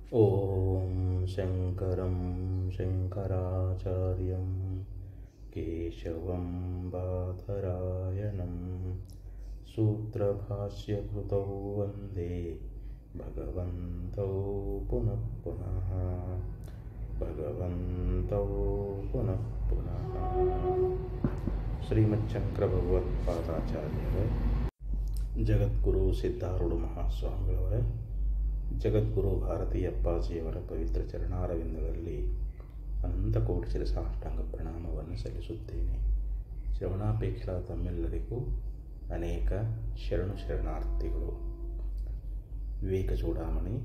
ಓಂ ಶಂಕರಂ ಶಂಕರಾಚಾರ್ಯಂ ಕೇಶವಂ ಬಾದರಾಯಣಂ ಸೂತ್ರಭಾಷ್ಯಕೃತೌ ವಂದೇ ಭಗವಂತೌ ಪುನಃ ಪುನಃ ಭಗವಂತೌ ಪುನಃ ಪುನಃ. ಶ್ರೀಮಚ್ಛಂಕರ ಭಗವತ್ಪಾದಾಚಾರ್ಯರೇ, ಜಗದ್ಗುರು ಸಿದ್ಧಾರೂಢ ಮಹಾಸ್ವಾಮಿಗಳವರೇ, ಜಗದ್ಗುರು ಭಾರತೀಯ ಅಪ್ಪಾಜಿಯವರ ಪವಿತ್ರ ಚರಣಾರವಿಂದಗಳಲ್ಲಿ ಅನಂತ ಕೋಟಿ ಶಿರಸಾಷ್ಟಾಂಗ ಪ್ರಣಾಮವನ್ನು ಸಲ್ಲಿಸುತ್ತೇನೆ. ಶ್ರವಣಾಪೇಕ್ಷ ತಮ್ಮೆಲ್ಲರಿಗೂ ಅನೇಕ ಶರಣಾರ್ಥಿಗಳು. ವಿವೇಕ ಚೂಡಾಮಣಿ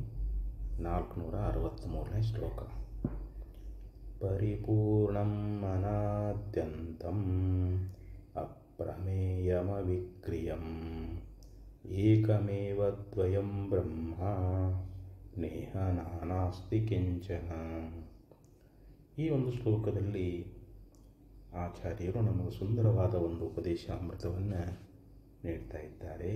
463ನೇ ಶ್ಲೋಕ. ಪರಿಪೂರ್ಣಂ ಅನಾದ್ಯಂತಂ ಅಪ್ರಮೇಯಮವಿಕ್ರಿಯಂ ಏಕಮೇವ ದ್ವಯಂ ಬ್ರಹ್ಮ ನೇಹ ನಾನಾಸ್ತಿ ಕಿಂಚನ. ಈ ಒಂದು ಶ್ಲೋಕದಲ್ಲಿ ಆಚಾರ್ಯರು ನಮಗೆ ಸುಂದರವಾದ ಒಂದು ಉಪದೇಶಾಮೃತವನ್ನು ನೀಡ್ತಾ ಇದ್ದಾರೆ.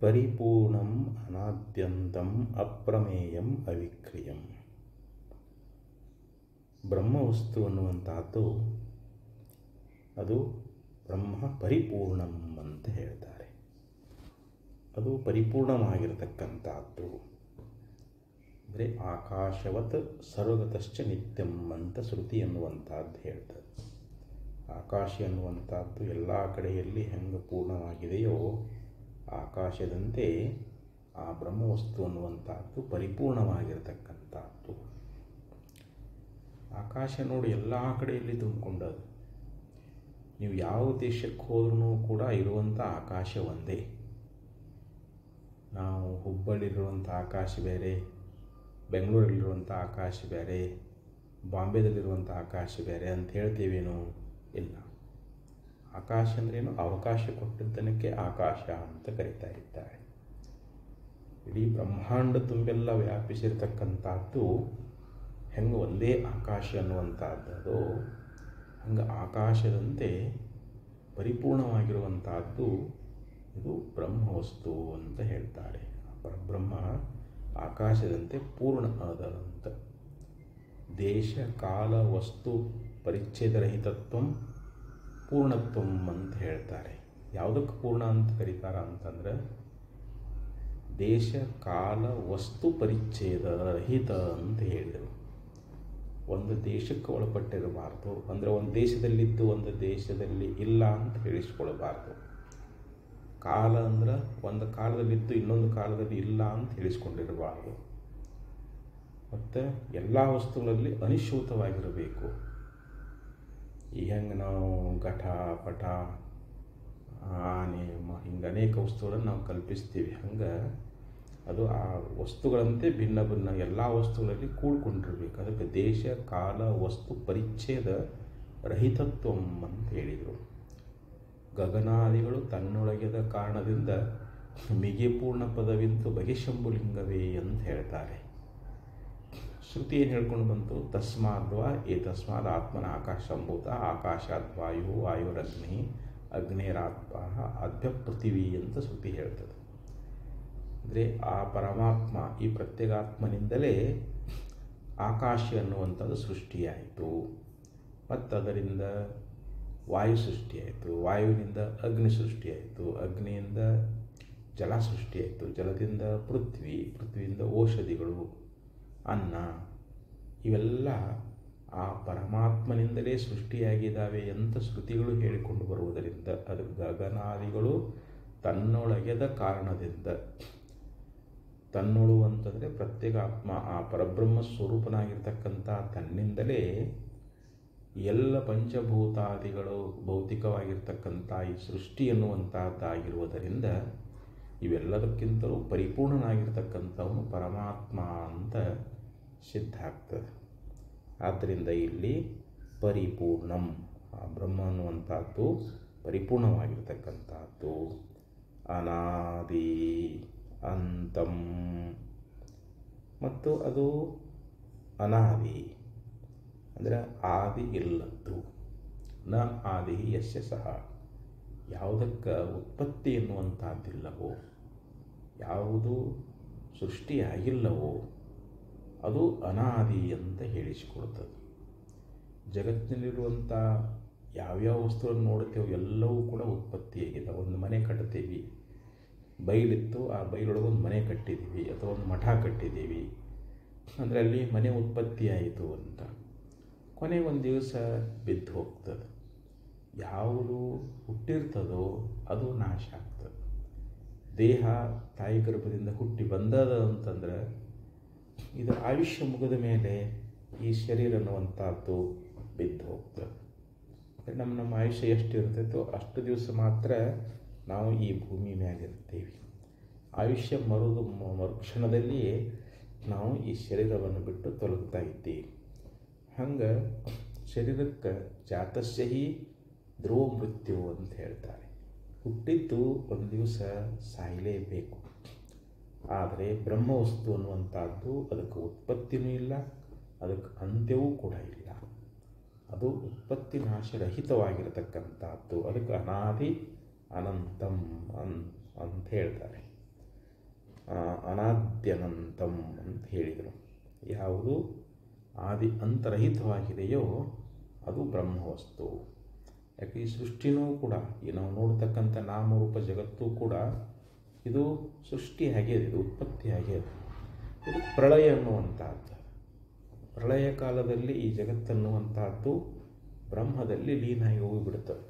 ಪರಿಪೂರ್ಣಂ ಅನಾದ್ಯಂತಂ ಅಪ್ರಮೇಯಂ ಅವಿಕ್ರಿಯಂ. ಬ್ರಹ್ಮವಸ್ತು ಅನ್ನುವಂಥದ್ದು ಅದು ಬ್ರಹ್ಮ ಪರಿಪೂರ್ಣಂ ಅಂತ ಹೇಳ್ತಾರೆ. ಅದು ಪರಿಪೂರ್ಣವಾಗಿರತಕ್ಕಂಥದ್ದು. ಅಂದರೆ ಆಕಾಶವತ್ ಸರ್ವಗತಶ್ಚ ನಿತ್ಯಂ ಅಂತ ಶ್ರುತಿ ಅನ್ನುವಂಥದ್ದು ಹೇಳ್ತದೆ. ಆಕಾಶ ಅನ್ನುವಂಥದ್ದು ಎಲ್ಲ ಕಡೆಯಲ್ಲಿ ಹೆಂಗೆ ಪೂರ್ಣವಾಗಿದೆಯೋ ಆಕಾಶದಂತೆ ಆ ಬ್ರಹ್ಮವಸ್ತು ಅನ್ನುವಂಥದ್ದು ಪರಿಪೂರ್ಣವಾಗಿರತಕ್ಕಂಥದ್ದು. ಆಕಾಶ ನೋಡಿ ಎಲ್ಲ ಕಡೆಯಲ್ಲಿ ತುಂಬಿಕೊಂಡದು. ನೀವು ಯಾವ ದೇಶಕ್ಕೆ ಹೋದ್ರೂ ಕೂಡ ಇರುವಂಥ ಆಕಾಶ ಒಂದೇ. ನಾವು ಹುಬ್ಬಳ್ಳಿಲಿರುವಂಥ ಆಕಾಶ ಬೇರೆ, ಬೆಂಗಳೂರಲ್ಲಿರುವಂಥ ಆಕಾಶ ಬೇರೆ, ಬಾಂಬೆದಲ್ಲಿರುವಂಥ ಆಕಾಶ ಬೇರೆ ಅಂತ ಹೇಳ್ತೀವೇನೋ? ಇಲ್ಲ. ಆಕಾಶ ಅಂದ್ರೇನು? ಅವಕಾಶ ಕೊಟ್ಟಿದ್ದನಕ್ಕೆ ಆಕಾಶ ಅಂತ ಕರೀತಾ ಇದ್ದಾರೆ. ಇಡೀ ಬ್ರಹ್ಮಾಂಡ ತುಂಬೆಲ್ಲ ವ್ಯಾಪಿಸಿರ್ತಕ್ಕಂಥದ್ದು ಹೆಂಗೆ ಒಂದೇ ಆಕಾಶ ಅನ್ನುವಂಥದ್ದು, ಹಂಗೆ ಆಕಾಶದಂತೆ ಪರಿಪೂರ್ಣವಾಗಿರುವಂಥದ್ದು ಇದು ಬ್ರಹ್ಮವಸ್ತು ಅಂತ ಹೇಳ್ತಾರೆ. ಪರಬ್ರಹ್ಮ ಆಕಾಶದಂತೆ ಪೂರ್ಣ ಆದಂತ. ದೇಶ ಕಾಲ ವಸ್ತು ಪರಿಚ್ಛೇದರಹಿತತ್ವಂ ಪೂರ್ಣತ್ವಂ ಅಂತ ಹೇಳ್ತಾರೆ. ಯಾವುದಕ್ಕೆ ಪೂರ್ಣ ಅಂತ ಕರೀತಾರ ಅಂತಂದ್ರೆ ದೇಶ ಕಾಲ ವಸ್ತು ಪರಿಚ್ಛೇದ ರಹಿತ ಅಂತ ಹೇಳಿದರು. ಒಂದು ದೇಶಕ್ಕೆ ಒಳಪಟ್ಟಿರಬಾರ್ದು. ಅಂದರೆ ಒಂದು ದೇಶದಲ್ಲಿದ್ದು ಒಂದು ದೇಶದಲ್ಲಿ ಇಲ್ಲ ಅಂತ ಹೇಳಿಸ್ಕೊಳ್ಬಾರ್ದು. ಕಾಲ ಅಂದ್ರೆ ಒಂದು ಕಾಲದಲ್ಲಿದ್ದು ಇನ್ನೊಂದು ಕಾಲದಲ್ಲಿ ಇಲ್ಲ ಅಂತ ಹೇಳಿಸ್ಕೊಂಡಿರಬಾರ್ದು. ಮತ್ತು ಎಲ್ಲ ವಸ್ತುಗಳಲ್ಲಿ ಅನಿಶ್ಚಿತವಾಗಿರಬೇಕು. ಈ ಹೆಂಗೆ ನಾವು ಘಟ ಪಟ ಆನೆ ಹಿಂಗೆ ಅನೇಕ ವಸ್ತುಗಳನ್ನು ನಾವು ಕಲ್ಪಿಸ್ತೀವಿ, ಹಂಗೆ ಅದು ಆ ವಸ್ತುಗಳಂತೆ ಭಿನ್ನ ಭಿನ್ನ ಎಲ್ಲ ವಸ್ತುಗಳಲ್ಲಿ ಕೂಡ್ಕೊಂಡಿರ್ಬೇಕು. ಅದಕ್ಕೆ ದೇಶ ಕಾಲ ವಸ್ತು ಪರಿಚ್ಛೇದ ರಹಿತತ್ವಂ ಅಂತ ಹೇಳಿದರು. ಗಗನಾದಿಗಳು ತನ್ನೊಳಗೆದ ಕಾರಣದಿಂದ ಮಿಗೆ ಪೂರ್ಣ ಪದವಿಂತು ಬಗೆಶಂಭುಲಿಂಗವೇ ಅಂತ ಹೇಳ್ತಾರೆ. ಶ್ರುತಿ ಏನು ಹೇಳ್ಕೊಂಡು ಬಂತು? ತಸ್ಮಾದ್ವಾ ತಸ್ಮಾದ್ ಆತ್ಮನ ಆಕಾಶ ಸಂಭೂತ ಆಕಾಶಾದ್ವಾಯು ವಾಯುರಗ್ನಿ ಅಗ್ನೇರಾತ್ಮ ಅಭ್ಯ ಪೃಥಿವಿ ಅಂತ ಶ್ರುತಿ ಹೇಳ್ತದೆ. ಅಂದರೆ ಆ ಪರಮಾತ್ಮ ಈ ಪ್ರತ್ಯೇಗಾತ್ಮನಿಂದಲೇ ಆಕಾಶ ಅನ್ನುವಂಥದ್ದು ಸೃಷ್ಟಿಯಾಯಿತು. ಮತ್ತು ಅದರಿಂದ ವಾಯು ಸೃಷ್ಟಿಯಾಯಿತು, ವಾಯುವಿನಿಂದ ಅಗ್ನಿ ಸೃಷ್ಟಿಯಾಯಿತು, ಅಗ್ನಿಯಿಂದ ಜಲ ಸೃಷ್ಟಿಯಾಯಿತು, ಜಲದಿಂದ ಪೃಥ್ವಿ, ಪೃಥ್ವಿಯಿಂದ ಔಷಧಿಗಳು, ಅನ್ನ, ಇವೆಲ್ಲ ಆ ಪರಮಾತ್ಮನಿಂದಲೇ ಸೃಷ್ಟಿಯಾಗಿದ್ದಾವೆ ಅಂತ ಶ್ರುತಿಗಳು ಹೇಳಿಕೊಂಡು ಬರುವುದರಿಂದ ಅದು ಗಗನಾದಿಗಳು ತನ್ನೊಳಗೆದ ಕಾರಣದಿಂದ, ತನ್ನೊಳು ಅಂತಂದರೆ ಪ್ರತ್ಯೇಕಾತ್ಮ ಆ ಪರಬ್ರಹ್ಮ ಸ್ವರೂಪನಾಗಿರ್ತಕ್ಕಂಥ ತನ್ನಿಂದಲೇ ಎಲ್ಲ ಪಂಚಭೂತಾದಿಗಳು ಭೌತಿಕವಾಗಿರ್ತಕ್ಕಂಥ ಈ ಸೃಷ್ಟಿ ಎನ್ನುವಂಥದ್ದಾಗಿರುವುದರಿಂದ ಇವೆಲ್ಲದಕ್ಕಿಂತಲೂ ಪರಿಪೂರ್ಣನಾಗಿರ್ತಕ್ಕಂಥವನು ಪರಮಾತ್ಮ ಅಂತ ಸಿದ್ಧ ಆಗ್ತದೆ. ಆದ್ದರಿಂದ ಇಲ್ಲಿ ಪರಿಪೂರ್ಣಂ, ಆ ಬ್ರಹ್ಮ ಅನ್ನುವಂಥದ್ದು ಪರಿಪೂರ್ಣವಾಗಿರ್ತಕ್ಕಂಥದ್ದು. ಅನಾದಿ ಅಂತಂ, ಮತ್ತು ಅದು ಅನಾದಿ ಅಂದರೆ ಆದಿ ಇಲ್ಲದ್ದು. ನ ಆದಿ ಯಸ್ಯ ಸಹ, ಯಾವುದಕ್ಕೆ ಉತ್ಪತ್ತಿ ಎನ್ನುವಂಥದ್ದಿಲ್ಲವೋ, ಯಾವುದು ಸೃಷ್ಟಿಯಾಗಿಲ್ಲವೋ ಅದು ಅನಾದಿ ಅಂತ ಹೇಳಿಸಿಕೊಡ್ತದೆ. ಜಗತ್ತಿನಲ್ಲಿರುವಂಥ ಯಾವ್ಯಾವ ವಸ್ತುಗಳನ್ನು ನೋಡ್ತೇವೆ ಎಲ್ಲವೂ ಕೂಡ ಉತ್ಪತ್ತಿಯಾಗಿದೆ. ಒಂದು ಮನೆ ಕಟ್ತೀವಿ, ಬೈಲಿತ್ತು, ಆ ಬೈಲೊಳಗೆ ಒಂದು ಮನೆ ಕಟ್ಟಿದ್ದೀವಿ ಅಥವಾ ಒಂದು ಮಠ ಕಟ್ಟಿದ್ದೀವಿ ಅಂದರೆ ಅಲ್ಲಿ ಮನೆ ಉತ್ಪತ್ತಿಯಾಯಿತು ಅಂತ. ಕೊನೆಗೆ ಒಂದು ದಿವಸ ಬಿದ್ದು ಹೋಗ್ತದೆ. ಯಾವುದು ಹುಟ್ಟಿರ್ತದೋ ಅದು ನಾಶ ಆಗ್ತದೆ. ದೇಹ ತಾಯಿ ಗರ್ಭದಿಂದ ಹುಟ್ಟಿ ಬಂದದ ಅಂತಂದ್ರೆ ಇದು ಆಯುಷ್ಯ ಮುಗಿದ ಮೇಲೆ ಈ ಶರೀರ ಅನ್ನುವಂಥದ್ದು ಬಿದ್ದು ಹೋಗ್ತದೆ. ನಮ್ಮ ಆಯುಷ್ಯ ಎಷ್ಟು ಇರ್ತೈತೋ ಅಷ್ಟು ದಿವಸ ಮಾತ್ರ ನಾವು ಈ ಭೂಮಿ ಮ್ಯಾಗಿರ್ತೀವಿ. ಆಯುಷ್ಯ ಮರುಕ್ಷಣದಲ್ಲಿಯೇ ನಾವು ಈ ಶರೀರವನ್ನು ಬಿಟ್ಟು ತೊಲಗ್ತಾ ಇದ್ದೀವಿ. ಹಂಗೆ ಶರೀರಕ್ಕೆ ಜಾತಸ್ಯ ಹಿ ಧ್ರುವ ಮೃತ್ಯು ಅಂತ ಹೇಳ್ತಾರೆ. ಹುಟ್ಟಿದ್ದು ಒಂದು ದಿವಸ ಸಾಯಲೇಬೇಕು. ಆದರೆ ಬ್ರಹ್ಮವಸ್ತು ಅನ್ನುವಂಥದ್ದು ಅದಕ್ಕೆ ಉತ್ಪತ್ತಿನೂ ಇಲ್ಲ, ಅದಕ್ಕೆ ಅಂತ್ಯವೂ ಕೂಡ ಇಲ್ಲ. ಅದು ಉತ್ಪತ್ತಿ ನಾಶರಹಿತವಾಗಿರತಕ್ಕಂಥದ್ದು. ಅದಕ್ಕೆ ಅನಾದಿ ಅನಂತಂ ಅಂತ ಹೇಳ್ತಾರೆ. ಅನಾದ್ಯನಂತಂ ಅಂತ ಹೇಳಿದರು. ಯಾವುದು ಆದಿ ಅಂತರಹಿತವಾಗಿದೆಯೋ ಅದು ಬ್ರಹ್ಮವಸ್ತು. ಯಾಕೆ ಈ ಸೃಷ್ಟಿನೂ ಕೂಡ ಈ ನಾವು ನೋಡ್ತಕ್ಕಂಥ ನಾಮರೂಪ ಜಗತ್ತು ಕೂಡ ಇದು ಸೃಷ್ಟಿ ಆಗ್ಯದ, ಇದು ಉತ್ಪತ್ತಿ ಆಗ್ಯದ. ಇದು ಪ್ರಳಯ ಅನ್ನುವಂಥದ್ದು. ಪ್ರಳಯ ಕಾಲದಲ್ಲಿ ಈ ಜಗತ್ತನ್ನುವಂತಹದ್ದು ಬ್ರಹ್ಮದಲ್ಲಿ ಲೀನಾಗಿ ಹೋಗಿಬಿಡುತ್ತದೆ.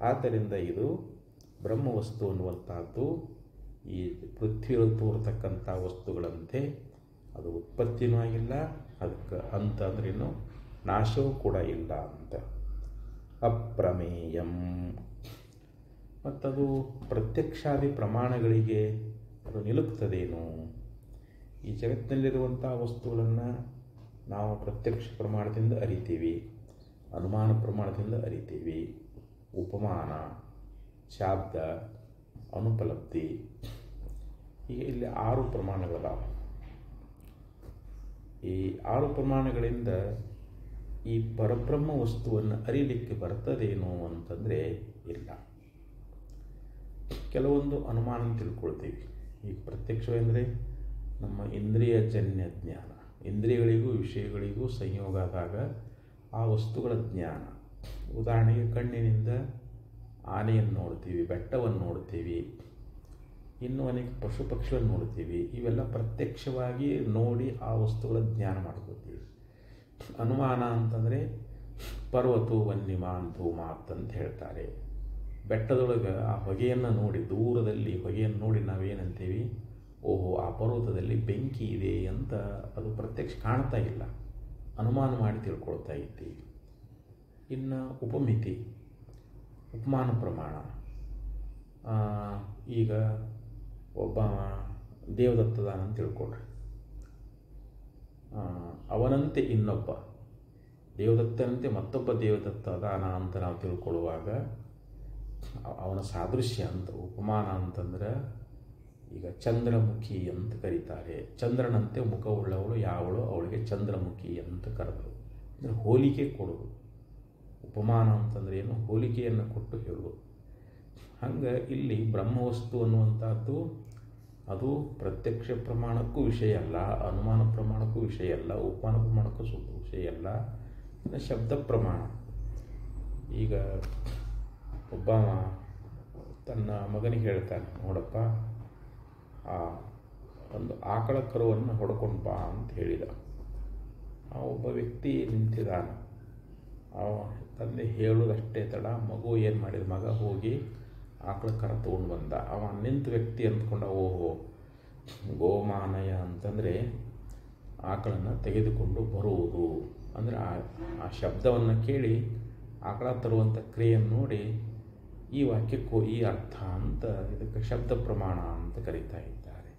ಆದ್ದರಿಂದ ಇದು ಬ್ರಹ್ಮವಸ್ತು ಅನ್ನುವಂಥದ್ದು ಈ ಪೃಥ್ವಿಯಲ್ಲಿ ತೋರ್ತಕ್ಕಂಥ ವಸ್ತುಗಳಂತೆ ಅದು ಉತ್ಪತ್ತಿನೂ ಆಗಿಲ್ಲ, ಅದಕ್ಕೆ ಅಂತ ಅಂದ್ರೇನು ನಾಶವೂ ಕೂಡ ಇಲ್ಲ ಅಂತ. ಅಪ್ರಮೇಯಂ ಮತ್ತದು ಪ್ರತ್ಯಕ್ಷಾದಿ ಪ್ರಮಾಣಗಳಿಗೆ ಅದು ನಿಲುಕ್ತದೇನು? ಈ ಜಗತ್ತಿನಲ್ಲಿರುವಂಥ ವಸ್ತುಗಳನ್ನು ನಾವು ಪ್ರತ್ಯಕ್ಷ ಪ್ರಮಾಣದಿಂದ ಅರಿತೀವಿ, ಅನುಮಾನ ಪ್ರಮಾಣದಿಂದ ಅರಿತೀವಿ. ಉಪಮಾನ, ಶಾಬ್ದ, ಅನುಪಲಬ್ಧಿ, ಹೀಗೆ ಇಲ್ಲಿ 6 ಪ್ರಮಾಣಗಳದಾವೆ. ಈ 6 ಪ್ರಮಾಣಗಳಿಂದ ಈ ಪರಬ್ರಹ್ಮ ವಸ್ತುವನ್ನು ಅರಿಲಿಕ್ಕೆ ಬರ್ತದೇನು ಅಂತಂದರೆ ಇಲ್ಲ. ಕೆಲವೊಂದು ಅನುಮಾನ ತಿಳ್ಕೊಳ್ತೀವಿ. ಈಗ ಪ್ರತ್ಯಕ್ಷವೆಂದರೆ ನಮ್ಮ ಇಂದ್ರಿಯಜನ್ಯ ಜ್ಞಾನ, ಇಂದ್ರಿಯಗಳಿಗೂ ವಿಷಯಗಳಿಗೂ ಸಂಯೋಗ ಆದಾಗ ಆ ವಸ್ತುಗಳ ಜ್ಞಾನ. ಉದಾಹರಣೆಗೆ ಕಣ್ಣಿನಿಂದ ಆನೆಯನ್ನು ನೋಡ್ತೀವಿ, ಬೆಟ್ಟವನ್ನು ನೋಡ್ತೀವಿ, ಇನ್ನೂ ಅನೇಕ ಪಶು ಪಕ್ಷಿಗಳನ್ನು ನೋಡ್ತೀವಿ. ಇವೆಲ್ಲ ಪ್ರತ್ಯಕ್ಷವಾಗಿ ನೋಡಿ ಆ ವಸ್ತುಗಳ ಜ್ಞಾನ ಮಾಡ್ಕೋತೀವಿ. ಅನುಮಾನ ಅಂತಂದರೆ ಪರ್ವತು ವನ್ಯಮಾನ್ ಧೂಮಾತ್ ಅಂತ ಹೇಳ್ತಾರೆ. ಬೆಟ್ಟದೊಳಗೆ ಆ ಹೊಗೆಯನ್ನು ನೋಡಿ, ದೂರದಲ್ಲಿ ಹೊಗೆಯನ್ನು ನೋಡಿ ನಾವೇನಂತೀವಿ, ಓಹೋ ಆ ಪರ್ವತದಲ್ಲಿ ಬೆಂಕಿ ಇದೆ ಅಂತ. ಅದು ಪ್ರತ್ಯಕ್ಷ ಕಾಣ್ತಾ ಇಲ್ಲ, ಅನುಮಾನ ಮಾಡಿ ತಿಳ್ಕೊಳ್ತಾ ಇದ್ದೀವಿ. ಇನ್ನು ಉಪಮಿತಿ, ಉಪಮಾನ ಪ್ರಮಾಣ. ಈಗ ಒಬ್ಬ ದೇವದತ್ತದಾನ ಅಂತ ತಿಳ್ಕೊಳ್ರಿ. ಅವನಂತೆ ಇನ್ನೊಬ್ಬ ದೇವದತ್ತನಂತೆ ಮತ್ತೊಬ್ಬ ದೇವದತ್ತ ಅದಾನ ಅಂತ ನಾವು ತಿಳ್ಕೊಳ್ಳುವಾಗ ಅವನ ಸಾದೃಶ್ಯ ಅಂತ. ಉಪಮಾನ ಅಂತಂದ್ರೆ ಈಗ ಚಂದ್ರಮುಖಿ ಅಂತ ಕರೀತಾರೆ. ಚಂದ್ರನಂತೆ ಮುಖವುಳ್ಳವಳು ಯಾವಳು, ಅವಳಿಗೆ ಚಂದ್ರಮುಖಿ ಅಂತ ಕರೆದರು. ಅಂದರೆ ಹೋಲಿಕೆ ಕೊಡೋದು. ಉಪಮಾನ ಅಂತಂದ್ರೆ ಏನು? ಹೋಲಿಕೆಯನ್ನು ಕೊಟ್ಟು ಹೇಳುವುದು. ಹಂಗೆ ಇಲ್ಲಿ ಬ್ರಹ್ಮವಸ್ತು ಅನ್ನುವಂಥದ್ದು ಅದು ಪ್ರತ್ಯಕ್ಷ ಪ್ರಮಾಣಕ್ಕೂ ವಿಷಯ ಅಲ್ಲ, ಅನುಮಾನ ಪ್ರಮಾಣಕ್ಕೂ ವಿಷಯ ಅಲ್ಲ, ಉಪಮಾನ ಪ್ರಮಾಣಕ್ಕೂ ವಿಷಯ ಅಲ್ಲ. ಇನ್ನು ಶಬ್ದ ಪ್ರಮಾಣ. ಈಗ ಒಬ್ಬ ತನ್ನ ಮಗನಿಗೆ ಹೇಳ್ತಾನೆ, ನೋಡಪ್ಪ ಆ ಒಂದು ಆಕಳ ಕರುವನ್ನು ಹೊಡ್ಕೊಂಡು ಬಾ ಅಂತ ಹೇಳಿದ. ಆ ಒಬ್ಬ ವ್ಯಕ್ತಿ ನಿಂತಿದ್ದಾನೆ. ತಂದೆ ಹೇಳೋದಷ್ಟೇ ತಡ, ಮಗು ಏನು ಮಾಡಿದ, ಮಗ ಹೋಗಿ ಆಕಳ ಕರ ತೊಗೊಂಡು ಬಂದ. ಅವ ನಿಂತ ವ್ಯಕ್ತಿ ಅಂದ್ಕೊಂಡ, ಓಹೋ ಗೋಮಾನಯ ಅಂತಂದರೆ ಆಕಳನ್ನು ತೆಗೆದುಕೊಂಡು ಬರುವುದು ಅಂದರೆ ಆ ಶಬ್ದವನ್ನು ಕೇಳಿ ಆಕಳ ತರುವಂಥ ಕ್ರಿಯೆಯನ್ನು ನೋಡಿ ಈ ವಾಕ್ಯಕ್ಕೂ ಈ ಅರ್ಥ ಅಂತ ಇದಕ್ಕೆ ಶಬ್ದ ಪ್ರಮಾಣ ಅಂತ ಕರೀತಾ ಇದ್ದಾರೆ.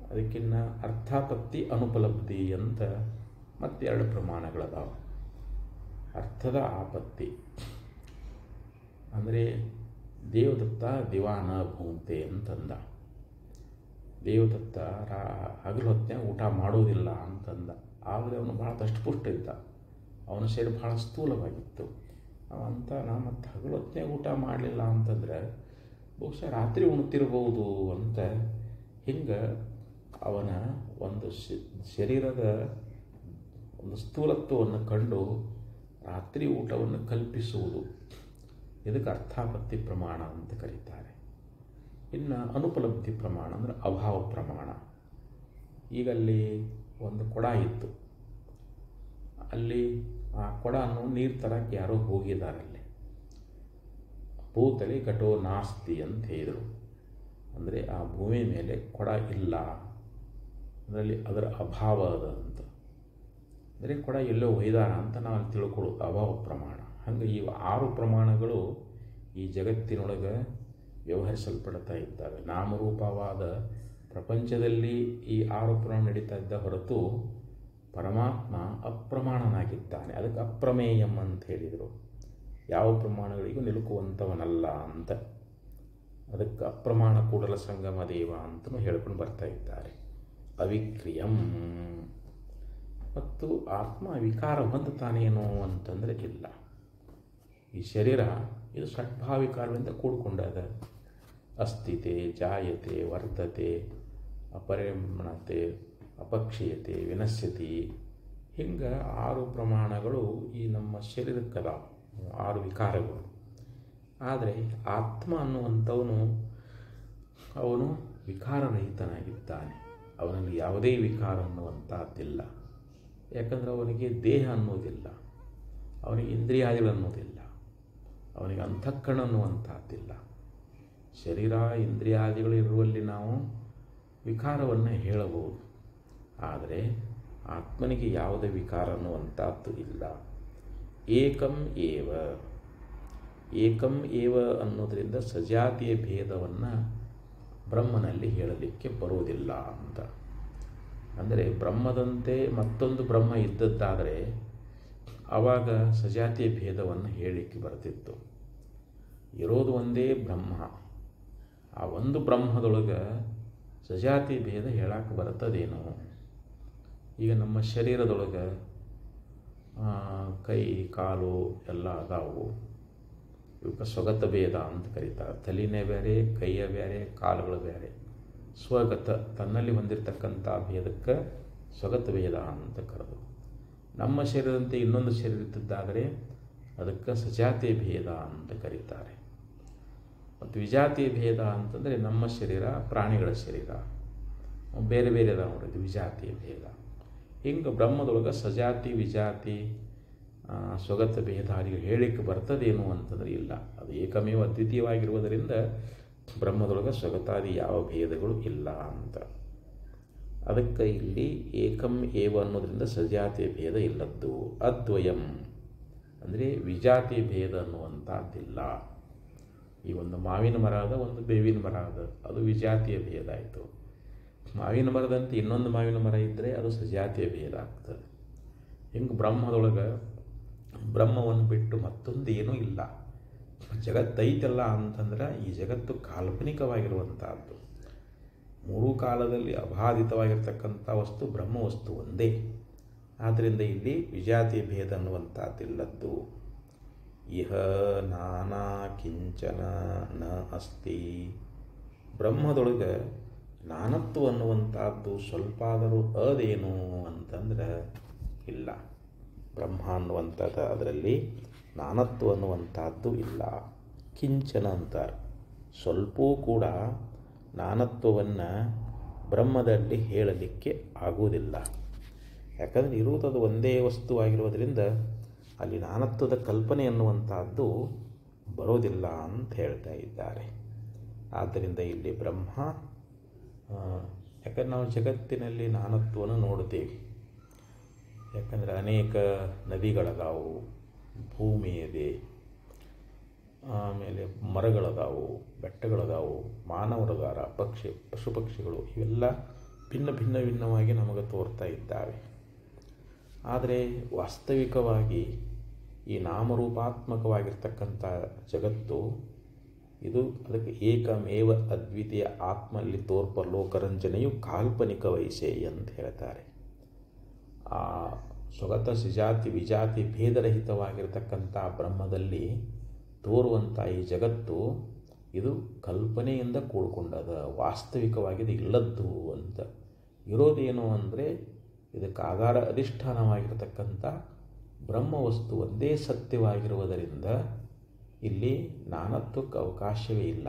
ಅದಕ್ಕಿನ್ನ ಅರ್ಥಾಪತ್ತಿ ಅನುಪಲಬ್ಧಿ ಅಂತ ಮತ್ತೆರಡು ಪ್ರಮಾಣಗಳದಾವೆ. ಅರ್ಥದ ಆಪತ್ತಿ ಅಂದರೆ ದೇವದತ್ತ ದಿವಾನ ಭೂಂತೆ ಅಂತಂದ. ದೇವದತ್ತ ಹಗಲು ಹೊತ್ತಿನಾಗ ಊಟ ಮಾಡೋದಿಲ್ಲ ಅಂತಂದ. ಆದರೆ ಅವನು ಭಾಳ ದಷ್ಟಪುಷ್ಟ ಇದ್ದ, ಅವನ ಶರೀರ ಭಾಳ ಸ್ಥೂಲವಾಗಿತ್ತು. ಅವಂತ ನಾ ಮತ್ತು ಹಗಲು ಹೊತ್ತಿನಾಗ ಊಟ ಮಾಡಲಿಲ್ಲ ಅಂತಂದರೆ ಬಹುಶಃ ರಾತ್ರಿ ಉಣ್ತಿರ್ಬೋದು ಅಂತ ಹಿಂಗೆ ಅವನ ಒಂದು ಶರೀರದ ಒಂದು ಸ್ಥೂಲತ್ವವನ್ನು ಕಂಡು ರಾತ್ರಿ ಊಟವನ್ನು ಕಲ್ಪಿಸುವುದು, ಇದಕ್ಕೆ ಅರ್ಥಾಪತ್ತಿ ಪ್ರಮಾಣ ಅಂತ ಕರೀತಾರೆ. ಇನ್ನು ಅನುಪಲಬ್ಧಿ ಪ್ರಮಾಣ ಅಂದರೆ ಅಭಾವ ಪ್ರಮಾಣ. ಈಗ ಅಲ್ಲಿ ಒಂದು ಕೊಡ ಇತ್ತು, ಅಲ್ಲಿ ಆ ಕೊಡನ್ನು ನೀರು ತರಕ್ಕೆ ಯಾರೋ ಹೋಗಿದ್ದಾರಲ್ಲಿ. ಭೂತಲಿ ಘಟೋ ನಾಸ್ತಿ ಅಂತ ಹೇಳಿದರು. ಅಂದರೆ ಆ ಭೂಮಿ ಮೇಲೆ ಕೊಡ ಇಲ್ಲ, ಅದರಲ್ಲಿ ಅದರ ಅಭಾವ ಅದ ಅಂತ. ಅಂದರೆ ಕೊಡ ಎಲ್ಲೋ ಒಯ್ದಾರ ಅಂತ ನಾವು ತಿಳ್ಕೊಳ್ಳೋದು ಅಭಾವ ಪ್ರಮಾಣ. ಹಂಗೆ ಈ 6 ಪ್ರಮಾಣಗಳು ಈ ಜಗತ್ತಿನೊಳಗೆ ವ್ಯವಹರಿಸಲ್ಪಡ್ತಾ ಇದ್ದಾವೆ. ನಾಮರೂಪವಾದ ಪ್ರಪಂಚದಲ್ಲಿ ಈ 6 ಪ್ರಮಾಣ ನಡೀತಾ ಇದ್ದ ಹೊರತು ಪರಮಾತ್ಮ ಅಪ್ರಮಾಣನಾಗಿದ್ದಾನೆ. ಅದಕ್ಕೆ ಅಪ್ರಮೇಯಂ ಅಂತ ಹೇಳಿದರು. ಯಾವ ಪ್ರಮಾಣಗಳಿಗೂ ನಿಲುಕುವಂಥವನಲ್ಲ ಅಂತ. ಅದಕ್ಕೆ ಅಪ್ರಮಾಣ ಕೂಡಲ ಸಂಗಮ ದೇವ ಅಂತಲೂ ಹೇಳ್ಕೊಂಡು ಬರ್ತಾ ಇದ್ದಾರೆ. ಅವಿಕ್ರಿಯಂ. ಮತ್ತು ಆತ್ಮ ವಿಕಾರ ಹೊಂದುತ್ತಾನೇನೋ ಅಂತಂದರೆ ಇಲ್ಲ. ಈ ಶರೀರ ಇದು ಷಡ್ಭಾವಿಕಾರದಿಂದ ಕೂಡಿಕೊಂಡದ. ಅಸ್ಥಿತೆ, ಜಾಯತೆ, ವರ್ತತೆ, ಅಪರಿಣಮತೆ, ಅಪಕ್ಷೀಯತೆ, ವಿನಶ್ಯತಿ, ಹಿಂಗೆ 6 ಪ್ರಮಾಣಗಳು ಈ ನಮ್ಮ ಶರೀರಕ್ಕದ 6 ವಿಕಾರಗಳು. ಆದರೆ ಆತ್ಮ ಅನ್ನುವಂಥವನು ಅವನು ವಿಕಾರರಹಿತನಾಗಿದ್ದಾನೆ. ಅವನಲ್ಲಿ ಯಾವುದೇ ವಿಕಾರ ಅನ್ನುವಂಥದ್ದಿಲ್ಲ. ಯಾಕಂದರೆ ಅವನಿಗೆ ದೇಹ ಅನ್ನೋದಿಲ್ಲ, ಅವನಿಗೆ ಇಂದ್ರಿಯಾದಿಗಳು ಅನ್ನೋದಿಲ್ಲ, ಅವನಿಗೆ ಅಂತಃಕರಣ ಅನ್ನುವಂಥದ್ದಿಲ್ಲ. ಶರೀರ ಇಂದ್ರಿಯಾದಿಗಳು ಇರುವಲ್ಲಿ ನಾವು ವಿಕಾರವನ್ನು ಹೇಳಬಹುದು. ಆದರೆ ಆತ್ಮನಿಗೆ ಯಾವುದೇ ವಿಕಾರ ಅನ್ನುವಂಥದ್ದು ಇಲ್ಲ. ಏಕಂ ಏವ. ಏಕಂ ಏವ ಅನ್ನೋದರಿಂದ ಸಜಾತಿಯ ಭೇದವನ್ನು ಬ್ರಹ್ಮನಲ್ಲಿ ಹೇಳಲಿಕ್ಕೆ ಬರುವುದಿಲ್ಲ ಅಂತ. ಅಂದರೆ ಬ್ರಹ್ಮದಂತೆ ಮತ್ತೊಂದು ಬ್ರಹ್ಮ ಇದ್ದದ್ದಾದರೆ ಆವಾಗ ಸಜಾತಿಯ ಭೇದವನ್ನು ಹೇಳಲಿಕ್ಕೆ ಬರ್ತಿತ್ತು. ಇರೋದು ಒಂದೇ ಬ್ರಹ್ಮ. ಆ ಒಂದು ಬ್ರಹ್ಮದೊಳಗೆ ಸಜಾತಿ ಭೇದ ಹೇಳಕ್ಕೆ ಬರ್ತದೇನೋ. ಈಗ ನಮ್ಮ ಶರೀರದೊಳಗೆ ಕೈ ಕಾಲು ಎಲ್ಲ ಅದಾವು. ಇವಕ್ಕೆ ಸ್ವಗತ ಭೇದ ಅಂತ ಕರೀತಾರೆ. ತಲೆನೇ ಬೇರೆ, ಕೈಯ ಬೇರೆ, ಕಾಲುಗಳು ಬೇರೆ. ಸ್ವಗತ ತನ್ನಲ್ಲಿ ಹೊಂದಿರತಕ್ಕಂಥ ಭೇದಕ್ಕೆ ಸ್ವಗತ ಭೇದ ಅಂತ ಕರೆದು. ನಮ್ಮ ಶರೀರದಂತೆ ಇನ್ನೊಂದು ಶರೀರ ಇದ್ದದ್ದಾದರೆ ಅದಕ್ಕೆ ಸಜಾತಿಯ ಭೇದ ಅಂತ ಕರೀತಾರೆ. ಮತ್ತು ವಿಜಾತಿಯ ಭೇದ ಅಂತಂದರೆ ನಮ್ಮ ಶರೀರ ಪ್ರಾಣಿಗಳ ಶರೀರ ಬೇರೆ ಬೇರೆ ಅದಾವ ನೋಡಿದ್ದು ವಿಜಾತಿಯ ಭೇದ. ಹಿಂಗೆ ಬ್ರಹ್ಮದೊಳಗೆ ಸಜಾತಿ ವಿಜಾತಿ ಸ್ವಗತ ಭೇದ ಹೇಳಿಕ್ಕೆ ಬರ್ತದೇನು ಅಂತಂದರೆ ಇಲ್ಲ. ಅದು ಏಕಮೇವ ಅದ್ವಿತೀಯವಾಗಿರುವುದರಿಂದ ಬ್ರಹ್ಮದೊಳಗೆ ಸ್ವಗತಾದಿ ಯಾವ ಭೇದಗಳು ಇಲ್ಲ ಅಂತ. ಅದಕ್ಕೆ ಇಲ್ಲಿ ಏಕಂ ಏವ ಅನ್ನೋದ್ರಿಂದ ಸಜಾತಿಯ ಭೇದ ಇಲ್ಲದ್ದು. ಅದ್ವಯಂ ಅಂದರೆ ವಿಜಾತಿ ಭೇದ ಅನ್ನುವಂಥದ್ದಿಲ್ಲ. ಈ ಒಂದು ಮಾವಿನ ಮರ ಅದ, ಒಂದು ಬೇವಿನ ಮರ ಅದ, ಅದು ವಿಜಾತಿಯ ಭೇದ ಆಯಿತು. ಮಾವಿನ ಮರದಂತೆ ಇನ್ನೊಂದು ಮಾವಿನ ಮರ ಇದ್ದರೆ ಅದು ಸಜಾತಿಯ ಭೇದ ಆಗ್ತದೆ. ಹಿಂಗೆ ಬ್ರಹ್ಮದೊಳಗೆ ಬ್ರಹ್ಮವನ್ನು ಬಿಟ್ಟು ಮತ್ತೊಂದು ಏನೂ ಇಲ್ಲ. ಜಗತ್ತೈತಲ್ಲ ಅಂತಂದ್ರೆ ಈ ಜಗತ್ತು ಕಾಲ್ಪನಿಕವಾಗಿರುವಂಥದ್ದು. 3 ಕಾಲದಲ್ಲಿ ಅಬಾಧಿತವಾಗಿರ್ತಕ್ಕಂಥ ವಸ್ತು ಬ್ರಹ್ಮ ವಸ್ತು ಒಂದೇ. ಆದ್ದರಿಂದ ಇಲ್ಲಿ ವಿಜಾತಿ ಭೇದ ಅನ್ನುವಂಥದ್ದಿಲ್ಲದ್ದು. ಇಹ ನಾನಾ ಕಿಂಚನ ನ ಅಸ್ತಿ. ಬ್ರಹ್ಮದೊಳಗೆ ನಾನತ್ವ ಅನ್ನುವಂಥದ್ದು ಸ್ವಲ್ಪ ಆದರೂ ಅದೇನು ಅಂತಂದ್ರೆ ಇಲ್ಲ. ಬ್ರಹ್ಮ ಅನ್ನುವಂಥದ್ದು ಅದರಲ್ಲಿ ನಾನತ್ವ ಅನ್ನುವಂಥದ್ದು ಇಲ್ಲ. ಕಿಂಚನ ಅಂತಾರೆ. ಸ್ವಲ್ಪವೂ ಕೂಡ ನಾನತ್ವವನ್ನು ಬ್ರಹ್ಮದಲ್ಲಿ ಹೇಳಲಿಕ್ಕೆ ಆಗುವುದಿಲ್ಲ. ಯಾಕಂದರೆ ಇರುವುದದು ಒಂದೇ ವಸ್ತುವಾಗಿರುವುದರಿಂದ ಅಲ್ಲಿ ನಾನತ್ವದ ಕಲ್ಪನೆ ಅನ್ನುವಂಥದ್ದು ಬರೋದಿಲ್ಲ ಅಂತ ಹೇಳ್ತಾ ಇದ್ದಾರೆ. ಆದ್ದರಿಂದ ಇಲ್ಲಿ ಬ್ರಹ್ಮ, ಯಾಕಂದರೆ ನಾವು ಜಗತ್ತಿನಲ್ಲಿ ನಾನತ್ವವನ್ನು ನೋಡ್ತೇವೆ. ಯಾಕಂದರೆ ಅನೇಕ ನದಿಗಳದಾವು, ಭೂಮಿ ಇದೆ, ಆಮೇಲೆ ಮರಗಳದಾವು, ಬೆಟ್ಟಗಳದಾವು, ಮಾನವರದಾರ, ಪಶು ಪಕ್ಷಿಗಳು, ಇವೆಲ್ಲ ಭಿನ್ನ ಭಿನ್ನವಾಗಿ ನಮಗೆ ತೋರ್ತಾ ಇದ್ದಾವೆ. ಆದರೆ ವಾಸ್ತವಿಕವಾಗಿ ಈ ನಾಮರೂಪಾತ್ಮಕವಾಗಿರ್ತಕ್ಕಂಥ ಜಗತ್ತು ಇದು ಅದಕ್ಕೆ ಏಕಮೇವ ಅದ್ವಿತೀಯ ಆತ್ಮಲ್ಲಿ ತೋರ್ಪ ಲೋಕರಂಜನೆಯು ಕಾಲ್ಪನಿಕ ವೈಸೆ ಅಂತ ಹೇಳ್ತಾರೆ. ಆ ಸ್ವಗತ ಸಜಾತಿ ವಿಜಾತಿ ಭೇದರಹಿತವಾಗಿರ್ತಕ್ಕಂಥ ಬ್ರಹ್ಮದಲ್ಲಿ ತೋರುವಂಥ ಈ ಜಗತ್ತು ಇದು ಕಲ್ಪನೆಯಿಂದ ಕೂಡ್ಕೊಂಡದ, ವಾಸ್ತವಿಕವಾಗಿದೆ ಇಲ್ಲದ್ದು ಅಂತ. ಇರೋದೇನು ಅಂದರೆ ಇದಕ್ಕೆ ಆಧಾರ ಅಧಿಷ್ಠಾನವಾಗಿರತಕ್ಕಂಥ ಬ್ರಹ್ಮವಸ್ತು ಒಂದೇ ಸತ್ಯವಾಗಿರುವುದರಿಂದ ಇಲ್ಲಿ ನಾನತ್ವಕ್ಕೆ ಅವಕಾಶವೇ ಇಲ್ಲ.